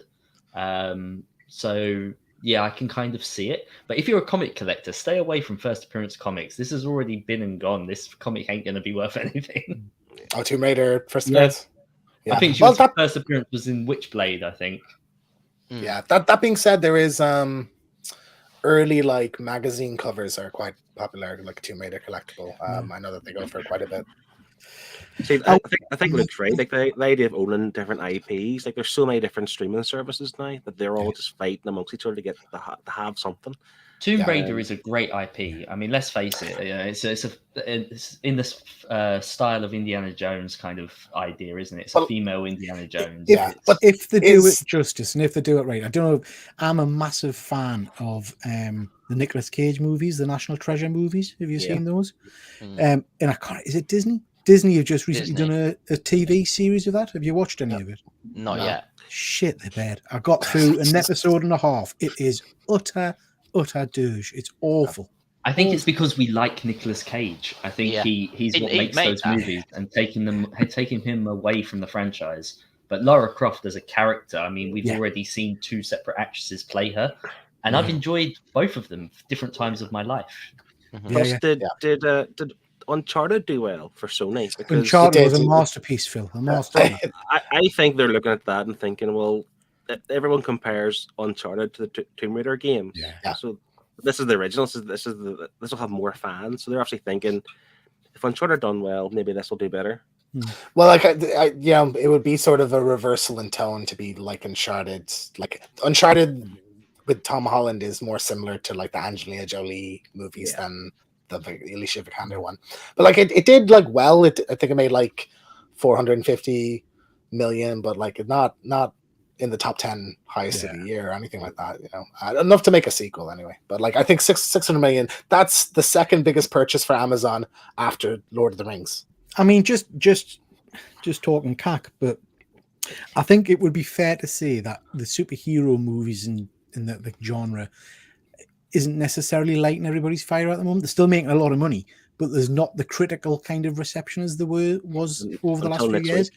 So yeah, I can kind of see it. But if you're a comic collector, stay away from first appearance comics. This has already been and gone. This comic ain't going to be worth anything. Oh, Tomb Raider first appearance? Yeah. I think first appearance was in Witchblade, I think. Yeah, that being said, there is early like magazine covers are quite popular, like Tomb Raider collectible. I know that they go for quite a bit. See, I think Luke's right. Like the idea of owning different IPs, like there's so many different streaming services now that they're all just fighting amongst each other to get to have something. Tomb Raider is a great IP. I mean, let's face it. It's in this style of Indiana Jones kind of idea, isn't it? It's a female Indiana Jones. But if they do it justice and if they do it right, I don't know. I'm a massive fan of the Nicolas Cage movies, the National Treasure movies. Have you seen those? And I can't. Is it Disney? Disney have just recently done a TV series of that. Have you watched any of it? Not yet. Shit, they're bad. I got through an episode and a half. It is utter douche. It's awful. I think it's because we like Nicolas Cage. I think he's what makes those movies, and taking him away from the franchise. But Lara Croft as a character, I mean, we've already seen 2 separate actresses play her, and I've enjoyed both of them for different times of my life. Plus, did Uncharted do well for Sony? Because Uncharted was a masterpiece, Phil. A masterpiece. I think they're looking at that and thinking, well, everyone compares Uncharted to the Tomb Raider games. So this is the original. This will have more fans. So they're actually thinking, if Uncharted done well, maybe this will do better. Well, like it would be sort of a reversal in tone to be like Uncharted. Like Uncharted with Tom Holland is more similar to like the Angelina Jolie movies than the Alicia Vikander one. But like it did like well. I think it made like 450 million, but like not in the top 10 highest of the year or anything like that, enough to make a sequel anyway. But like I think 600 million, that's the second biggest purchase for Amazon after Lord of the Rings. I mean, just talking cack, but I think it would be fair to say that the superhero movies in the genre isn't necessarily lighting everybody's fire at the moment. They're still making a lot of money, but there's not the critical kind of reception as there was over the last few years.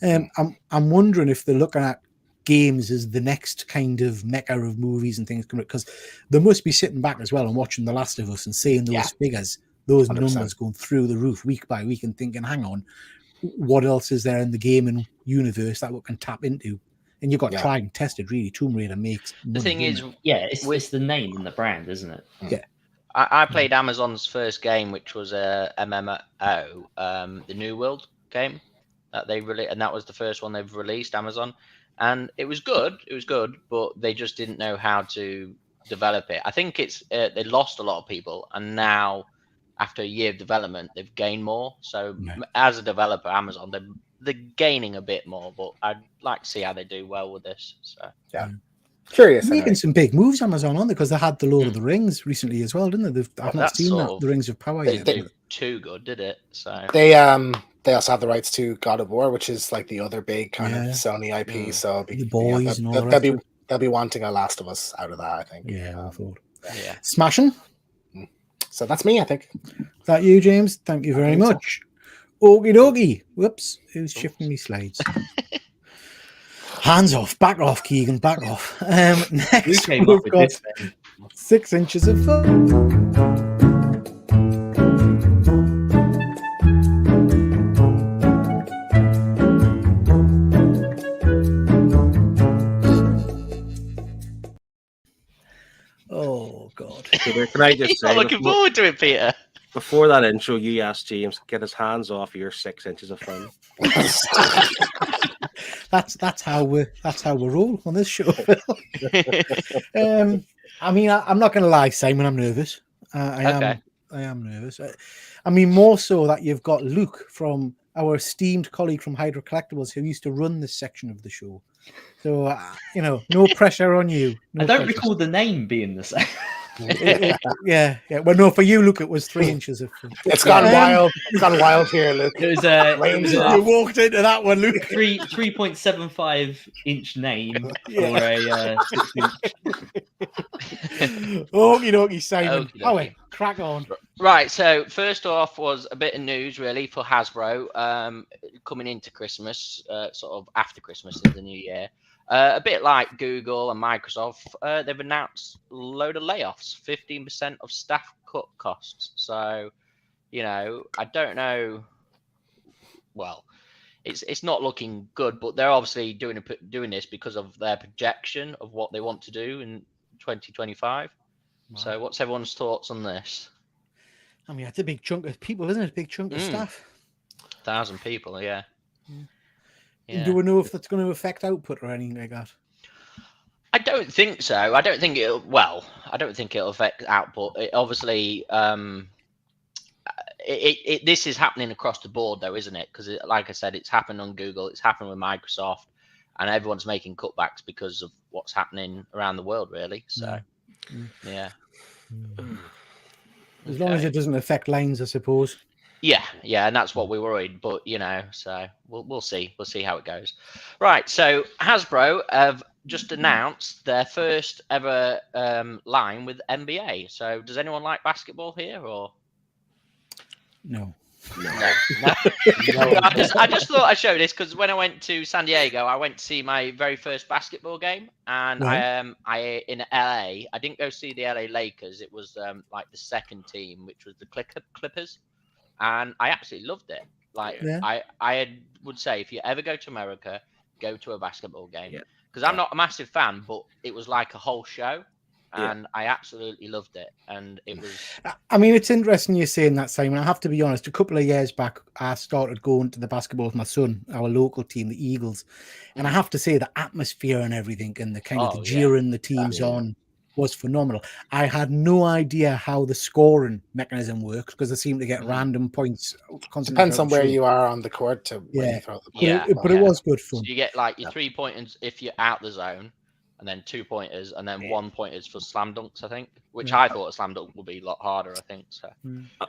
I'm wondering if they're looking at games as the next kind of mecca of movies and things coming, because they must be sitting back as well and watching The Last of Us and seeing those figures, those 100%. Numbers going through the roof week by week and thinking, hang on, what else is there in the gaming universe that we can tap into? And you've got tried and tested, really. Tomb Raider makes money. The thing is, it's the name and the brand, isn't it? Yeah. I played Amazon's first game, which was a MMO, the New World game that they released, and that was the first one they've released, Amazon. And it was good, but they just didn't know how to develop it. I think it's they lost a lot of people, and now after a year of development, they've gained more. So as a developer, Amazon, they're gaining a bit more, but I'd like to see how they do well with this. So curious. They're making some big moves, Amazon, on because they had the Lord of the Rings recently as well, didn't they? I've not seen that, the Rings of Power yet. They too good, did it? So they also have the rights to God of War, which is like the other big kind of Sony IP. So the boys and all they'll be wanting a Last of Us out of that, I think. Yeah, I thought. Yeah, smashing. So that's me, I think. Is that you, James? Thank you very much. Okie dokie. Whoops, who's shifting me slides? Hands off, back off, Keegan, back off. Next, we've got 6 inches of fun. Oh God! Can I just say, I'm looking forward to it, Peter. Before that intro, you asked James to get his hands off your 6 inches of fun. that's how we roll on this show. I mean, I'm not going to lie, Simon. I'm nervous. I am nervous. I mean, more so that you've got Luke from our esteemed colleague from Hydra Collectibles who used to run this section of the show. So, no pressure on you. I don't recall the name being the same. Yeah. Well, no, for you, Luke, it was 3 inches of fun. It's gone wild. It's gone wild here, Luke. It was you walked into that one, Luke. 3.75 inch name for a 6 inch. Okie dokie, Simon. Okey-dokey. Crack on. Right, so first off was a bit of news really for Hasbro coming into Christmas, sort of after Christmas in the new year. A bit like Google and Microsoft, they've announced a load of layoffs, 15% of staff cut costs. So, I don't know. Well, it's not looking good, but they're obviously doing this because of their projection of what they want to do in 2025. Wow. So, what's everyone's thoughts on this? I mean, it's a big chunk of people, isn't it? A big chunk of staff. 1,000 people. Yeah. Do we know if that's going to affect output or anything like that? I don't think so. I don't think it'll. Well, I don't think it'll affect output. It obviously, this is happening across the board, though, isn't it? Because, like I said, it's happened on Google, it's happened with Microsoft, and everyone's making cutbacks because of what's happening around the world, really. So, yeah. As long as it doesn't affect lines, I suppose. Yeah, and that's what we're worried. But so we'll see. We'll see how it goes. Right. So Hasbro have just announced their first ever line with NBA. So does anyone like basketball here, or No. no? I just thought I'd show this because when I went to San Diego, I went to see my very first basketball game, and I in LA. I didn't go see the LA Lakers. It was like the second team, which was the Clippers. And I absolutely loved it. Like I would say, if you ever go to America, go to a basketball game. Because I'm not a massive fan, but it was like a whole show, and I absolutely loved it. And it was. I mean, it's interesting you're saying that, Simon. I have to be honest. A couple of years back, I started going to the basketball with my son, our local team, the Eagles, and I have to say the atmosphere and everything, and the kind of the jeering the teams on, was phenomenal. I had no idea how the scoring mechanism works because they seem to get random points. Depends on where you are on the court to when you throw the ball. But it was good fun. So you get like your 3 pointers if you're out the zone, and then 2 pointers, and then 1 pointers for slam dunks, I think. Which I thought a slam dunk would be a lot harder, I think. So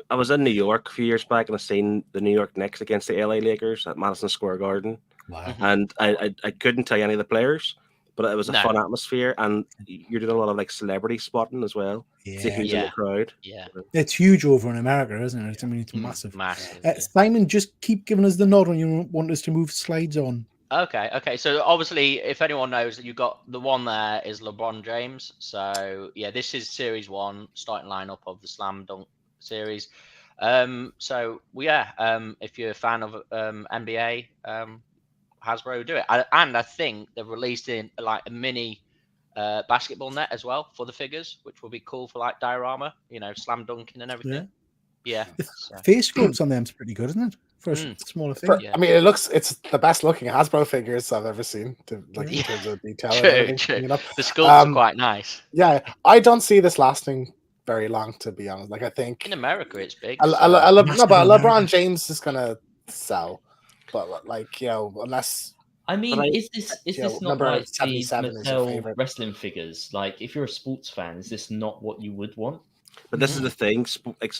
I was in New York a few years back and I seen the New York Knicks against the LA Lakers at Madison Square Garden. Wow. And I couldn't tell you any of the players, but it was a fun atmosphere, and you're doing a lot of like celebrity spotting as well. It's a huge in the crowd. Yeah, it's huge over in America, isn't it? I mean, it's massive. Massive. Simon, just keep giving us the nod when you want us to move slides on. Okay. So obviously, if anyone knows that you got the one there is LeBron James. So yeah, this is Series 1 starting lineup of the Slam Dunk series. If you're a fan of NBA, Hasbro do it, and I think they've released in like a mini basketball net as well for the figures, which will be cool for like diorama, slam dunking and everything. Yeah. The face sculpts on them's pretty good, isn't it? For a smaller figure. I mean, it's the best looking Hasbro figures I've ever seen. In terms of detail. True. The sculpts are quite nice. Yeah, I don't see this lasting very long, to be honest. Like I think in America it's big. But LeBron James is gonna sell. But unless I mean, is this not like the 77 is your Mattel favorite wrestling figures? Like, if you're a sports fan, is this not what you would want? But this is the thing: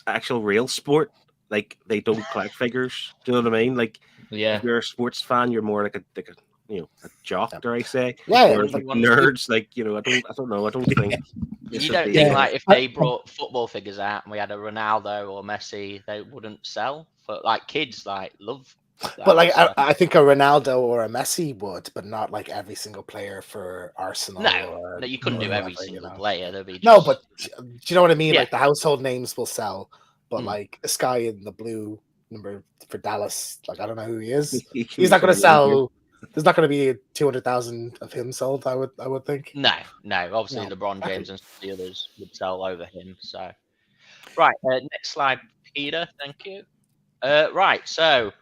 actual real sport, like they don't collect figures. Do you know what I mean? Like, if you're a sports fan, you're more like a jock, dare I say? Or like nerds. Like, I don't know. I don't think. You don't think like if they brought football figures out and we had a Ronaldo or Messi, they wouldn't sell? But like kids, like love. But like I think a Ronaldo or a Messi would, but not like every single player for Arsenal. No, you couldn't do every single player. There'd be no, but do you know what I mean? Like the household names will sell, but like this guy in the blue number for Dallas, like I don't know who he is. He's not going to sell. There's not going to be 200,000 of him sold. I would think. No. Obviously, LeBron James and the others would sell over him. So, right. Next slide, Peter. Thank you. Right. So.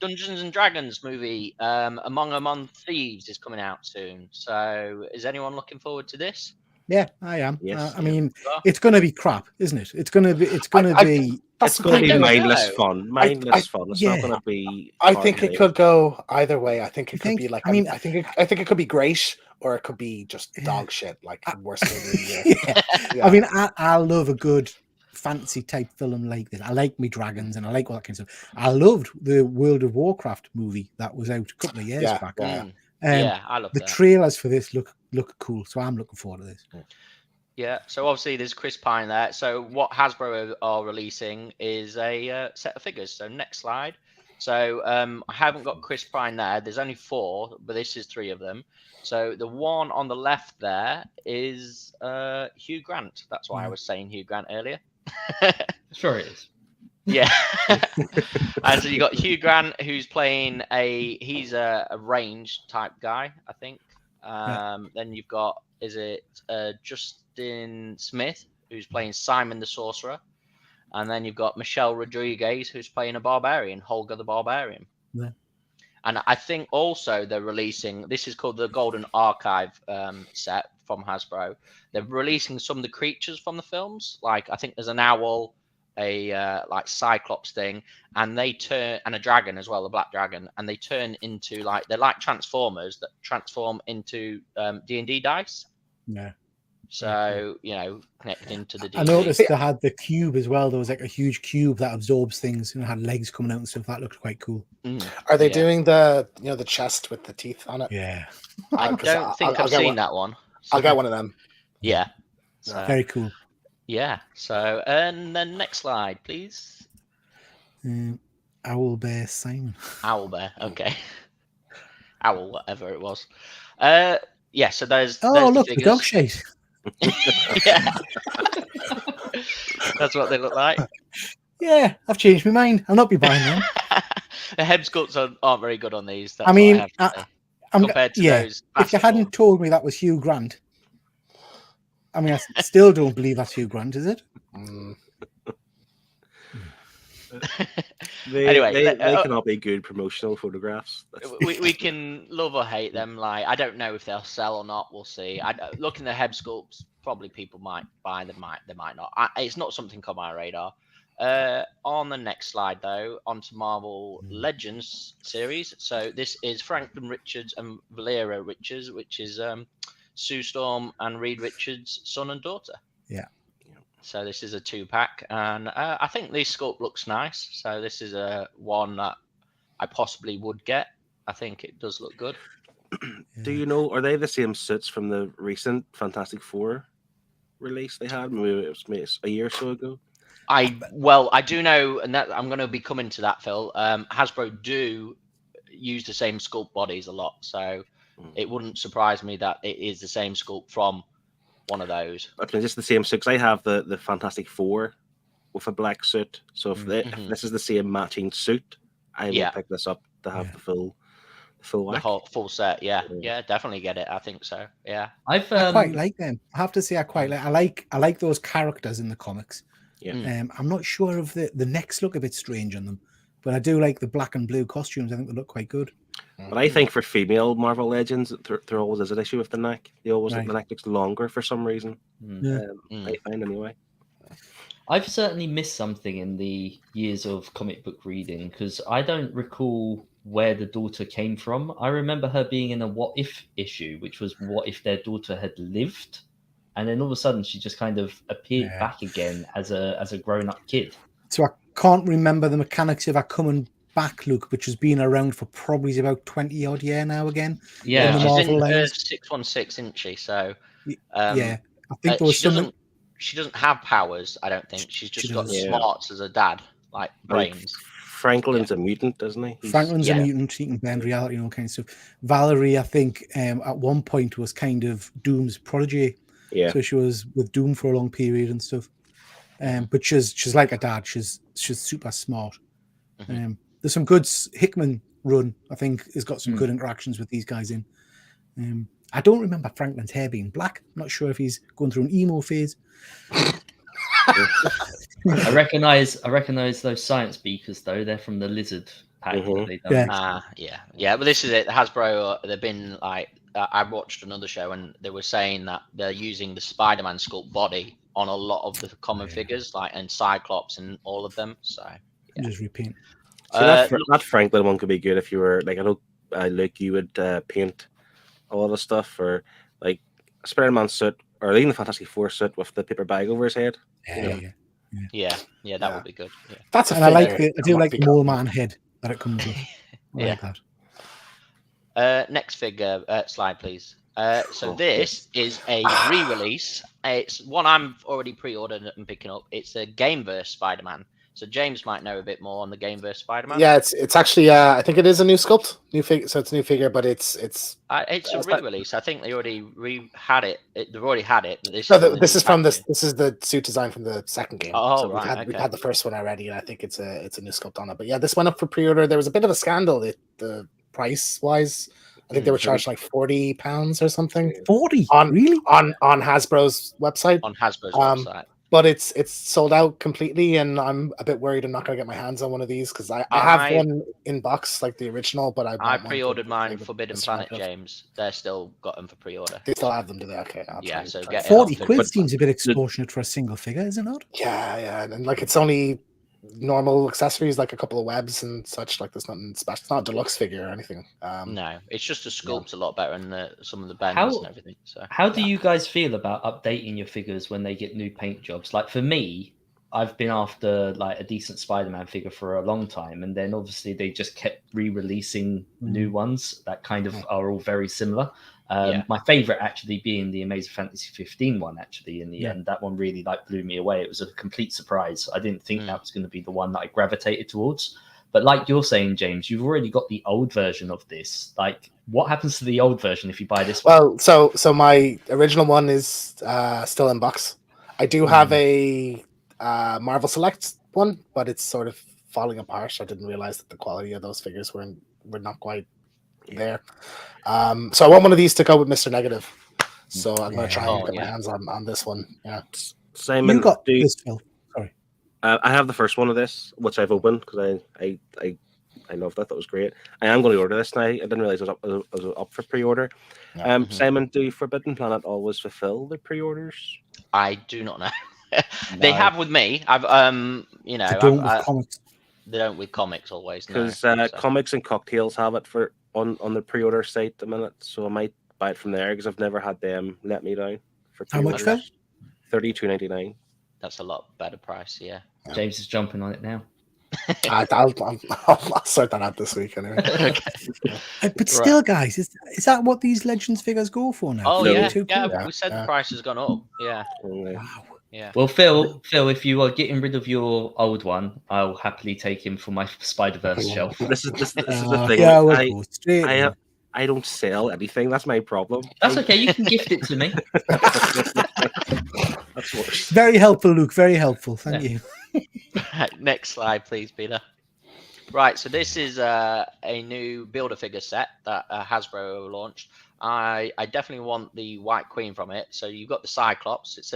Dungeons and Dragons movie, Among Thieves, is coming out soon. So, is anyone looking forward to this? Yeah, I am. Yes. I mean, it's going to be crap, isn't it? It's going to be. It's going to be mindless fun. Mindless fun. It's not going to be. I think it could go either way. I think it could be like. I think it could be great, or it could be just dog shit, like the worst movie. I mean, I love a good fantasy type film like this. I like me dragons and I like all that kind of stuff. I loved the World of Warcraft movie that was out a couple of years back. I love the that. trailers for this look cool, so I'm looking forward to this. Yeah, so obviously there's Chris Pine there. So what Hasbro are releasing is a set of figures. So next slide. So I haven't got Chris Pine there. There's only 4, but this is 3 of them. So the one on the left there is Hugh Grant. That's why I was saying Hugh Grant earlier. Sure it is. Yeah. And so you got Hugh Grant, who's playing he's a range type guy, I think. Then you've got, is it Justin Smith, who's playing Simon the Sorcerer. And then you've got Michelle Rodriguez, who's playing a barbarian, Holger the Barbarian. Yeah. And I think also they're releasing, this is called the Golden Archive set from Hasbro. They're releasing some of the creatures from the films. Like, I think there's an owl, a like Cyclops thing, and they turn, and a dragon as well, a black dragon, and they turn into like, they're like Transformers that transform into D&D dice. Yeah. So, you know, connected into the D&D. I noticed they had the cube as well. There was like a huge cube that absorbs things and had legs coming out and stuff. That looked quite cool. Are they Yeah. doing the the chest with the teeth on it? Yeah. I 'Cause don't think I've get seen one- that one. I'll get one of them. Yeah. So, Very cool. yeah. So, and then next slide, please. Owl Bear Simon. Owl Bear. Okay. Owl, whatever it was. Yeah. So there's. Oh, there's look, the the dog figures. shade. Yeah. That's what they look like. Yeah, I've changed my mind. I'll not be buying them. The head sculpts aren't very good on these. That's I what mean, have to say. I'm Compared to yeah. those. If you hadn't told me that was Hugh Grant, I mean, I still don't believe that's Hugh Grant, is it? Mm. Anyway, they cannot be good promotional photographs. we can love or hate them. Like, I don't know if they'll sell or not. We'll see. Looking at Heb sculpts, probably people might buy them. They might not. It's not something on my radar. On the next slide, though, onto Marvel Legends series. So this is Franklin Richards and Valeria Richards, which is Sue Storm and Reed Richards' son and daughter. Yeah. So this is a 2-pack, and I think this sculpt looks nice. So this is a one that I possibly would get. I think it does look good. Do you know, are they the same suits from the recent Fantastic Four release they had? Maybe it was a year or so ago. I do know, and that I'm going to be coming to that, Phil. Hasbro do use the same sculpt bodies a lot, so it wouldn't surprise me that it is the same sculpt from one of those. I mean, just the same suits. I have the Fantastic Four with a black suit. So if this is the same matching suit, I will pick this up to have the full The whack. whole full set, yeah, definitely get it. I think so. Yeah, I quite like them. I have to say, I quite like. I like those characters in the comics. Yeah. I'm not sure of the necks look a bit strange on them, but I do like the black and blue costumes. I think they look quite good. But I think for female Marvel Legends, there always is an issue with the neck. They always the neck looks longer for some reason. I find anyway. I've certainly missed something in the years of comic book reading because I don't recall where the daughter came from. I remember her being in a What If issue, which was what if their daughter had lived, and then all of a sudden she just kind of appeared back again as a grown-up kid. So I can't remember the mechanics of her coming back, Luke, which has been around for probably about 20 odd year now again. Yeah, in the she's Marvel in lens. 616, isn't she? So Yeah, I think there was something. She doesn't have powers. I don't think she's just got does. smarts as a dad, like brains. Franklin's a mutant, doesn't he? Franklin's a mutant, he can bend reality and all kinds of stuff. Valerie, I think, at one point was kind of Doom's prodigy. Yeah. So she was with Doom for a long period and stuff. But she's like a dad. She's super smart. There's some good Hickman run, I think, has got some good interactions with these guys in. I don't remember Franklin's hair being black. I'm not sure if he's going through an emo phase. I recognize those science beakers though. They're from the Lizard pack. That they done. Yeah. But this is it. Hasbro, they've been like, I watched another show and they were saying that they're using the Spider-Man sculpt body on a lot of the common figures, like and Cyclops and all of them. So Just repeat. So that Franklin one could be good if you were like, I know, Luke, you would paint a lot of stuff, or like a Spider-Man suit, or even the Fantastic Four suit with the paper bag over his head. Yeah, that would be good. Yeah. That's a And I figure. do like the Mole Man head that it comes with. I like that. Next figure slide, please. So this is a re-release. It's one I'm already pre-ordered and picking up. It's a Gameverse Spider-Man. So James might know a bit more on the Gameverse Spider-Man. Yeah, it's actually I think it is a new sculpt, new figure. So it's a new figure, but it's a re-release. I think they already had it. They've already had it. But this is from this. This is the suit design from the second game. Oh, so right. We've had the first one already, and I think it's a new sculpt on it. But yeah, this went up for pre-order. There was a bit of a scandal. The price wise, I think they were charged like £40 or something. 40 on really on Hasbro's website. On Hasbro's website. but it's sold out completely, and I'm a bit worried I'm not gonna get my hands on one of these because I have one in box like the original, but I pre-ordered mine Forbidden Planet, James. They're still got them for pre-order. They still have them, do they? Okay, yeah. So get 40 quid seems a bit extortionate for a single figure, is it not? Yeah, and like it's only normal accessories like a couple of webs and such. Like there's nothing special. It's not a deluxe figure or anything. No, it's just the sculpt's a lot better and some of the bends and everything. So how do you guys feel about updating your figures when they get new paint jobs? Like for me, I've been after like a decent Spider-Man figure for a long time, and then obviously they just kept re-releasing new ones that kind of are all very similar. My favorite actually being the Amazing Fantasy 15 one. Actually, in the end, that one really like blew me away. It was a complete surprise. I didn't think that was going to be the one that I gravitated towards. But like you're saying, James, you've already got the old version of this. Like, what happens to the old version if you buy this one? Well, so my original one is still in box. I do have a Marvel Select one, but it's sort of falling apart. I didn't realize that the quality of those figures were not quite there. So I want one of these to go with Mr. Negative. So I'm going to try and get my hands on this one. Yeah. Simon, you got this, Phil. Sorry. I have the first one of this, which I've opened because I loved it. That was great. I am going to order this now. I didn't realize it was up for pre-order. Simon, do Forbidden Planet always fulfill the pre-orders? I do not know. They have with me. I've you know, they don't with comics. They don't with comics always. Because Comics and Cocktails have it for on the pre-order site at the minute, so I might buy it from there because I've never had them let me down. For how much, Phil? $32.99. That's a lot better price. Yeah. James is jumping on it now. I'll sort that out this week anyway. But still, guys, is that what these Legends figures go for now? Oh, yeah. We said the price has gone up. Yeah. Wow. Yeah. Well, Phil, if you are getting rid of your old one, I'll happily take him for my Spider-Verse shelf. This is the thing. Yeah, we'll go straight. I don't sell anything. That's my problem. That's okay. You can gift it to me. That's worse. Very helpful, Luke. Very helpful. Thank you. Next slide, please, Peter. Right, so this is a new Build-A-Figure set that Hasbro launched. I definitely want the White Queen from it. So you've got the Cyclops. It's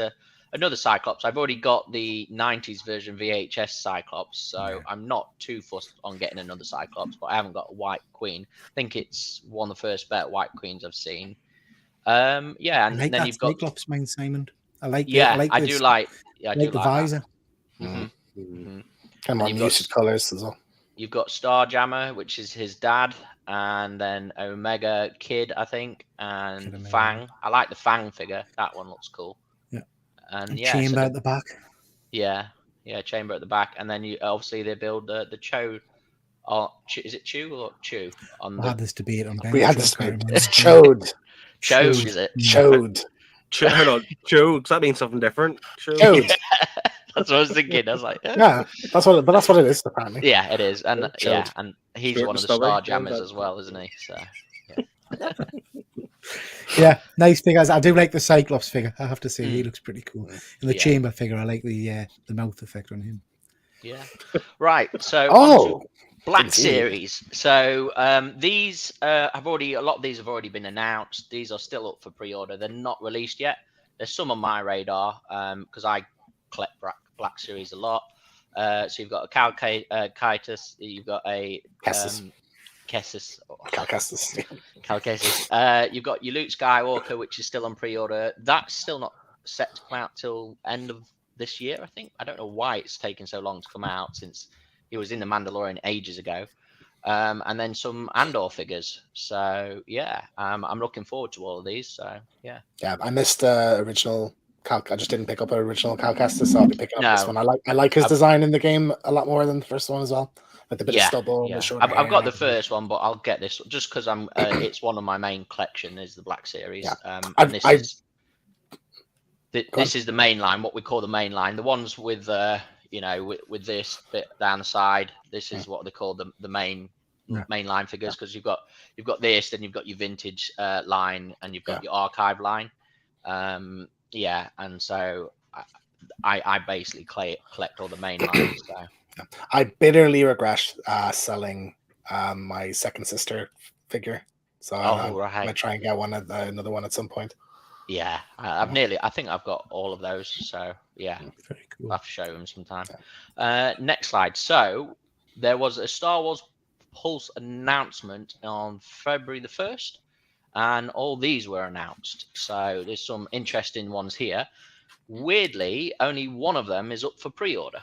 another Cyclops. I've already got the 90s version VHS Cyclops, so I'm not too fussed on getting another Cyclops, but I haven't got a White Queen. I think it's one of the first better White Queens I've seen. And like then you've got Cyclops, mine, Simon. I like I do like the visor. And more muted colors as well. You've got Starjammer, which is his dad, and then Omega Kid, I think, and Fang. I like the Fang figure. That one looks cool. Yeah. And Chamber at the back. Yeah, Chamber at the back, and then obviously they build the Cho. Is it Chew or Chew? We had this debate on. We had this debate. It's Chode. Chode, is it? Chode. Hold on, Chode. Does that mean something different? Chode. That's what I was thinking. I was like, yeah, that's what it is apparently. Yeah, it is, and and he's one of the Starjammers as well, isn't he? So, yeah, nice figures. I do like the Cyclops figure. I have to say, he looks pretty cool. And the Chamber figure, I like the mouth effect on him. Yeah. Right. So, Black Series. So these a lot of these have already been announced. These are still up for pre-order. They're not released yet. There's some on my radar because I collect Black Series a lot. So you've got a Calcatus, you've got a Calcastus. You've got your Luke Skywalker, which is still on pre-order. That's still not set to come out till end of this year, I think. I don't know why it's taken so long to come out since he was in the Mandalorian ages ago. And then some Andor figures. So I'm looking forward to all of these. So yeah, I missed original. I just didn't pick up an original Calcastus, so I'll be picking up this one. I like his design in the game a lot more than the first one as well. Like the bit of stubble. Yeah. The short I've got the first one, but I'll get this just because I'm. It's one of my main collection is the Black Series. Yeah. And this is the main line, what we call the main line. The ones with with this bit down the side. This is what they call the main line figures because you've got this, then you've got your vintage line, and you've got your archive line. And so I basically collect all the main lines. So. I bitterly regret selling my second sister figure. So I'm gonna try and get another one at some point. Yeah, I think I've got all of those. So yeah, Very cool. I'll have to show them sometime. Next slide. So there was a Star Wars Pulse announcement on February the 1st, and all these were announced. So there's some interesting ones here. Weirdly, only one of them is up for pre-order,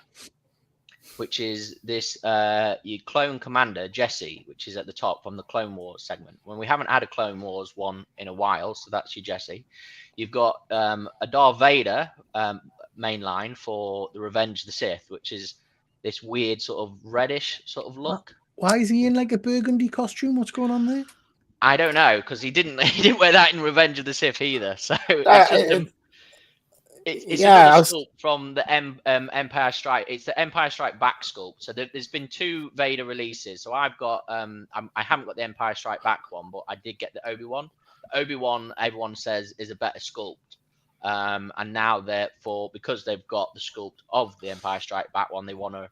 which is this your Clone Commander Jesse, which is at the top from the Clone Wars segment. When we haven't had a Clone Wars one in a while, so that's your Jesse. You've got a Darth Vader mainline for the Revenge of the Sith, which is this weird sort of reddish sort of look. Why is he in like a burgundy costume? What's going on there? I don't know, because he didn't wear that in Revenge of the Sith either. So it's just it's another sculpt from the Empire Strike. It's the Empire Strike Back sculpt. So there's been 2 Vader releases. So I've got I haven't got the Empire Strike Back one, but I did get the Obi-Wan. The Obi-Wan, everyone says, is a better sculpt. And now because they've got the sculpt of the Empire Strike Back one, they want to.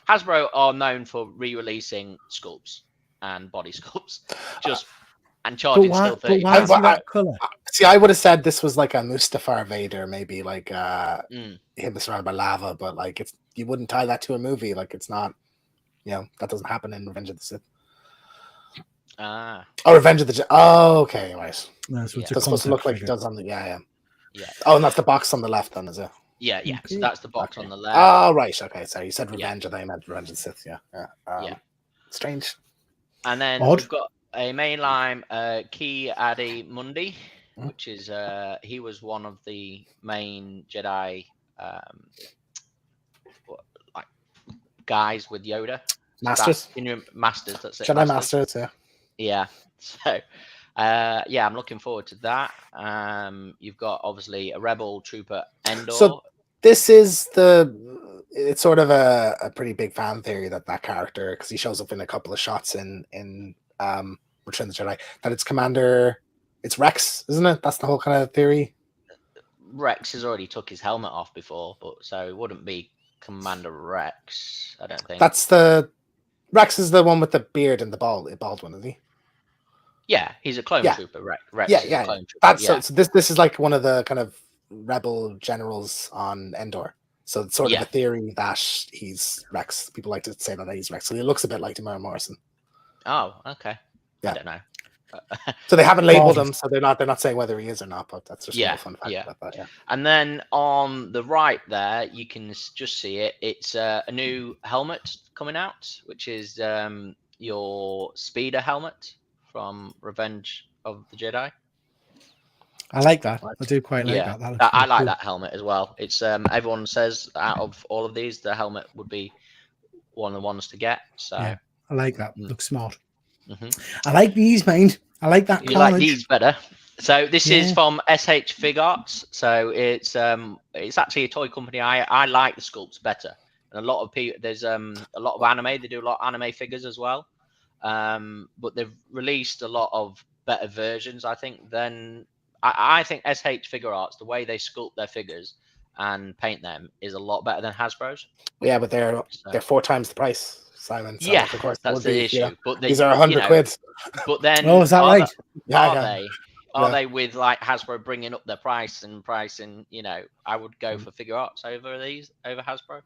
Hasbro are known for re-releasing sculpts and body sculpts, and charging still 30. Why is he that color? See, I would have said this was like a Mustafar Vader, maybe like him surrounded by lava, but like you wouldn't tie that to a movie. Like it's not, that doesn't happen in Revenge of the Sith. Oh, Revenge of the Oh, okay, right. No, so it's supposed to look like it does on the yeah. Oh, and that's the box on the left, then, is it? Yeah. Okay. So that's the box on the left. Oh, right. Okay, so you said Revenge, and I meant Revenge of the Sith. Yeah. Strange. And then we've got a mainline Ki Adi Mundi, which is he was one of the main Jedi like guys with Yoda. Masters. Masters. That's it. Jedi Masters. Yeah. So I'm looking forward to that. You've got obviously a Rebel Trooper Endor. So this is it's sort of a pretty big fan theory that character, because he shows up in a couple of shots in Return of the Jedi, that it's Rex, isn't it? That's the whole kind of theory. Rex has already took his helmet off before, but so it wouldn't be Commander Rex, I don't think. Rex is the one with the beard and the bald one, is he? Yeah, he's a clone trooper. Rex yeah. Is a clone trooper. So this is like one of the kind of rebel generals on Endor. So it's sort of a theory that he's Rex. People like to say that he's Rex. So he looks a bit like Tamara Morrison. Oh, okay. Yeah. I don't know. So they haven't labeled him, so they're not saying whether he is or not. But that's just a fun fact about that. Yeah. And then on the right there, you can just see it. It's a new helmet coming out, which is your speeder helmet from Revenge of the Jedi. I like that. I do quite like that. I like that helmet as well. It's everyone says out of all of these, the helmet would be one of the ones to get. So I like that. Looks smart. Mm-hmm. I like these, mind. I like that. You like these better. So this is from SH Fig Arts. So it's actually a toy company. I like the sculpts better. And a lot of people, there's a lot of anime. They do a lot of anime figures as well. But they've released a lot of better versions, I think, than I think SH Figure Arts, the way they sculpt their figures and paint them is a lot better than Hasbro's. Yeah, but they're 4 times the price, Simon. So yeah, of course that's the issue. Yeah. But these are 100 quid. But then, is that right? Are they with like Hasbro bringing up their price and pricing? I would go for Figure Arts over Hasbro.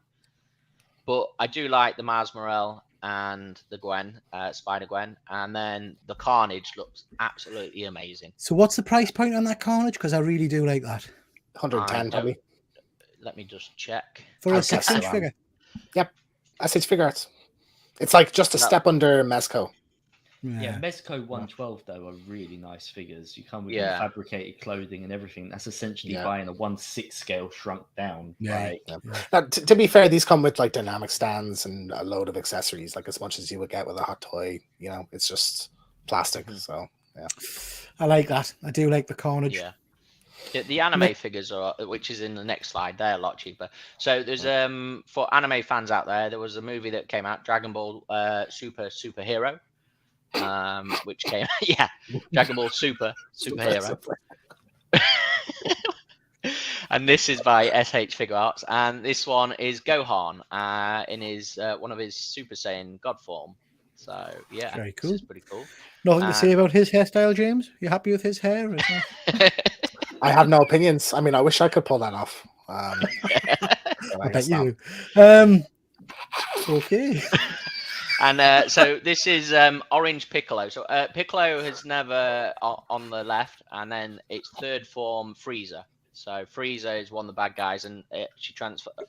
But I do like the Maz Morel and the Gwen, Spider Gwen, and then the Carnage looks absolutely amazing. So what's the price point on that Carnage? Because I really do like that. 110 probably. Let me just check. For a 6-inch figure? Yep. SH Figure Arts. It's like just a step under Mezco. Yeah, Mezco 112 though are really nice figures. You come with fabricated clothing and everything. That's essentially buying a 1/6 scale shrunk down. Yeah. Now, to be fair, these come with like dynamic stands and a load of accessories, like as much as you would get with a hot toy. It's just plastic. So I like that. I do like the Carnage. Yeah. The anime figures which is in the next slide, they're a lot cheaper. So there's for anime fans out there was a movie that came out, Dragon Ball Superhero. Which came Dragon Ball Superhero. And this is by SH Figure Arts, and this one is Gohan in his one of his Super Saiyan God form. So very cool. This is pretty cool. Nothing to say about his hairstyle, James? You happy with his hair? I have no opinions. I mean, I wish I could pull that off. I But bet guess not. you do. Okay. And so this is Orange Piccolo. So Piccolo has never on the left, and then it's third form Frieza. So Frieza is one of the bad guys, and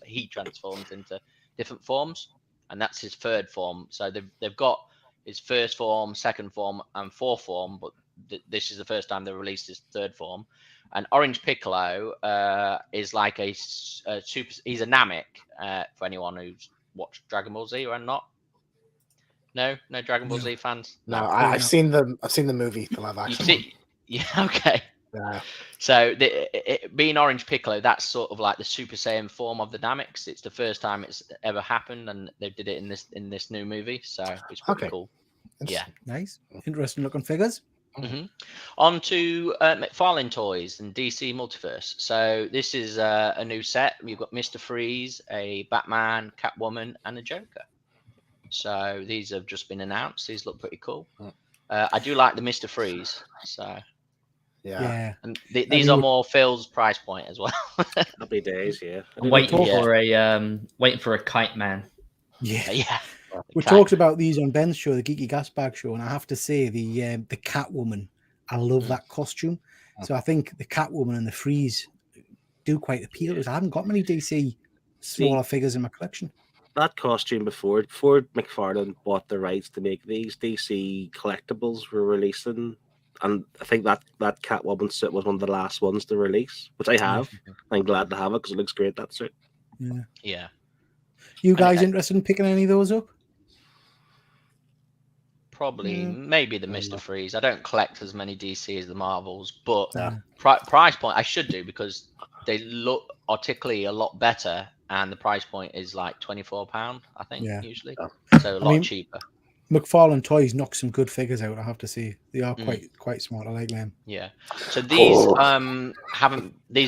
he transforms into different forms, and that's his third form. So they've got his first form, second form, and fourth form, but this is the first time they've released his third form. And Orange Piccolo is like a super. He's a Namek for anyone who's watched Dragon Ball Z or not. No Dragon Ball Z fans. No, I've seen the movie, the live action. Yeah, okay. Yeah. So being Orange Piccolo, that's sort of like the Super Saiyan form of the Nameks. It's the first time it's ever happened, and they did it in this new movie. So it's pretty cool. Yeah, Nice, interesting looking figures. On to McFarlane Toys and DC Multiverse. So this is a new set. We've got Mr. Freeze, a Batman, Catwoman, and a Joker. So these have just been announced. These look pretty cool. I do like the Mr. Freeze. So Yeah. and these are more Phil's price point as well. Happy days, yeah. I'm waiting for a Kite Man. Yeah. We talked about these on Ben's show, the Geeky Gasbag show, and I have to say the Catwoman, I love that costume. So I think the Catwoman and the Freeze do quite appeal. I haven't got many DC smaller figures in my collection. That costume before McFarlane bought the rights to make these, DC collectibles were releasing, and I think that Catwoman suit was one of the last ones to release, which I have. I'm glad to have it because it looks great, that suit. Yeah. You guys interested in picking any of those up? Probably, maybe the Mr. Freeze. I don't collect as many DC as the Marvels, but price point I should do because they look optically a lot better, and the price point is like £24, I think, usually. So a lot cheaper. McFarlane Toys knock some good figures out, I have to say. They are quite smart. I like them. Yeah. So these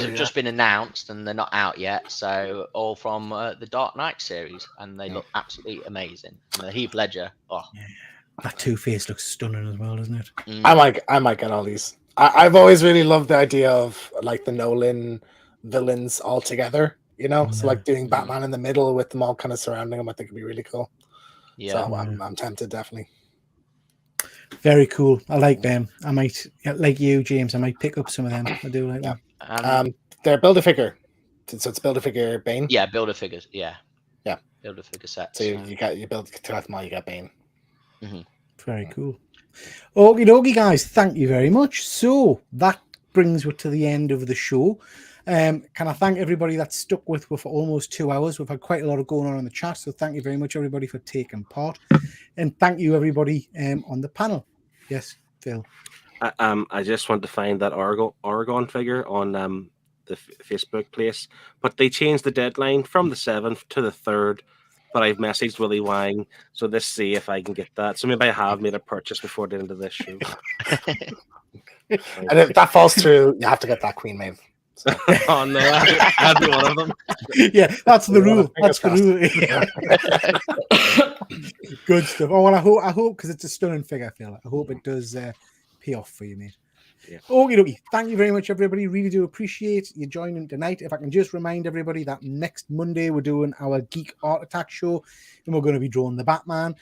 have just been announced and they're not out yet. So all from the Dark Knight series, and they look absolutely amazing. And the Heath Ledger. That Two-Face looks stunning as well, doesn't it? I might get all these. I've always really loved the idea of like the Nolan villains all together, you know? So like doing Batman in the middle with them all kind of surrounding him, I think would be really cool. Yeah, so I'm tempted, definitely. Very cool. I like them. I might, like you, James, I might pick up some of them. I do like them. They're Build-A-Figure. So it's Build-A-Figure Bane? Yeah, Build-A-Figures. Yeah. Build-A-Figure sets. So you build to all, you get Bane. Very cool. Okie dokie, guys. Thank you very much. So that brings us to the end of the show. Can I thank everybody that's stuck with for almost 2 hours? We've had quite a lot of going on in the chat, so thank you very much, everybody, for taking part. And thank you, everybody, on the panel. Yes, Phil. I just want to find that Oregon figure on the Facebook place, but they changed the deadline from the 7th to the 3rd. But I've messaged Willie Wang, so let's see if I can get that. So maybe I have made a purchase before the end of this show. And if that falls through, you have to get that Queen made. So. Oh no, I'll be one of them. Yeah, that's the rule. That's the rule. Good stuff. Oh well, I hope because it's a stunning figure, Phil. I hope it does pay off for you, mate. Yeah. Okie dokie. Thank you very much, everybody. Really do appreciate you joining tonight. If I can just remind everybody that next Monday we're doing our Geek Art Attack show, and we're going to be drawing the Batman.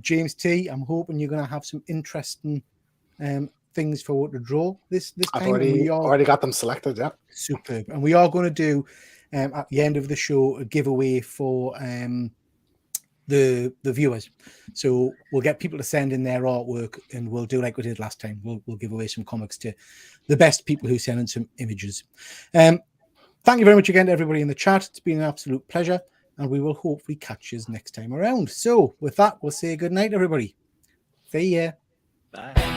James T, I'm hoping you're going to have some interesting things for what to draw this time. I've already got them selected. Yeah, superb. And we are going to do at the end of the show a giveaway for the viewers. So we'll get people to send in their artwork, and we'll do like we did last time. We'll give away some comics to the best people who send in some images. Thank you very much again to everybody in the chat. It's been an absolute pleasure, and we will hopefully catch you next time around. So with that, we'll say good night, everybody. See ya. Bye.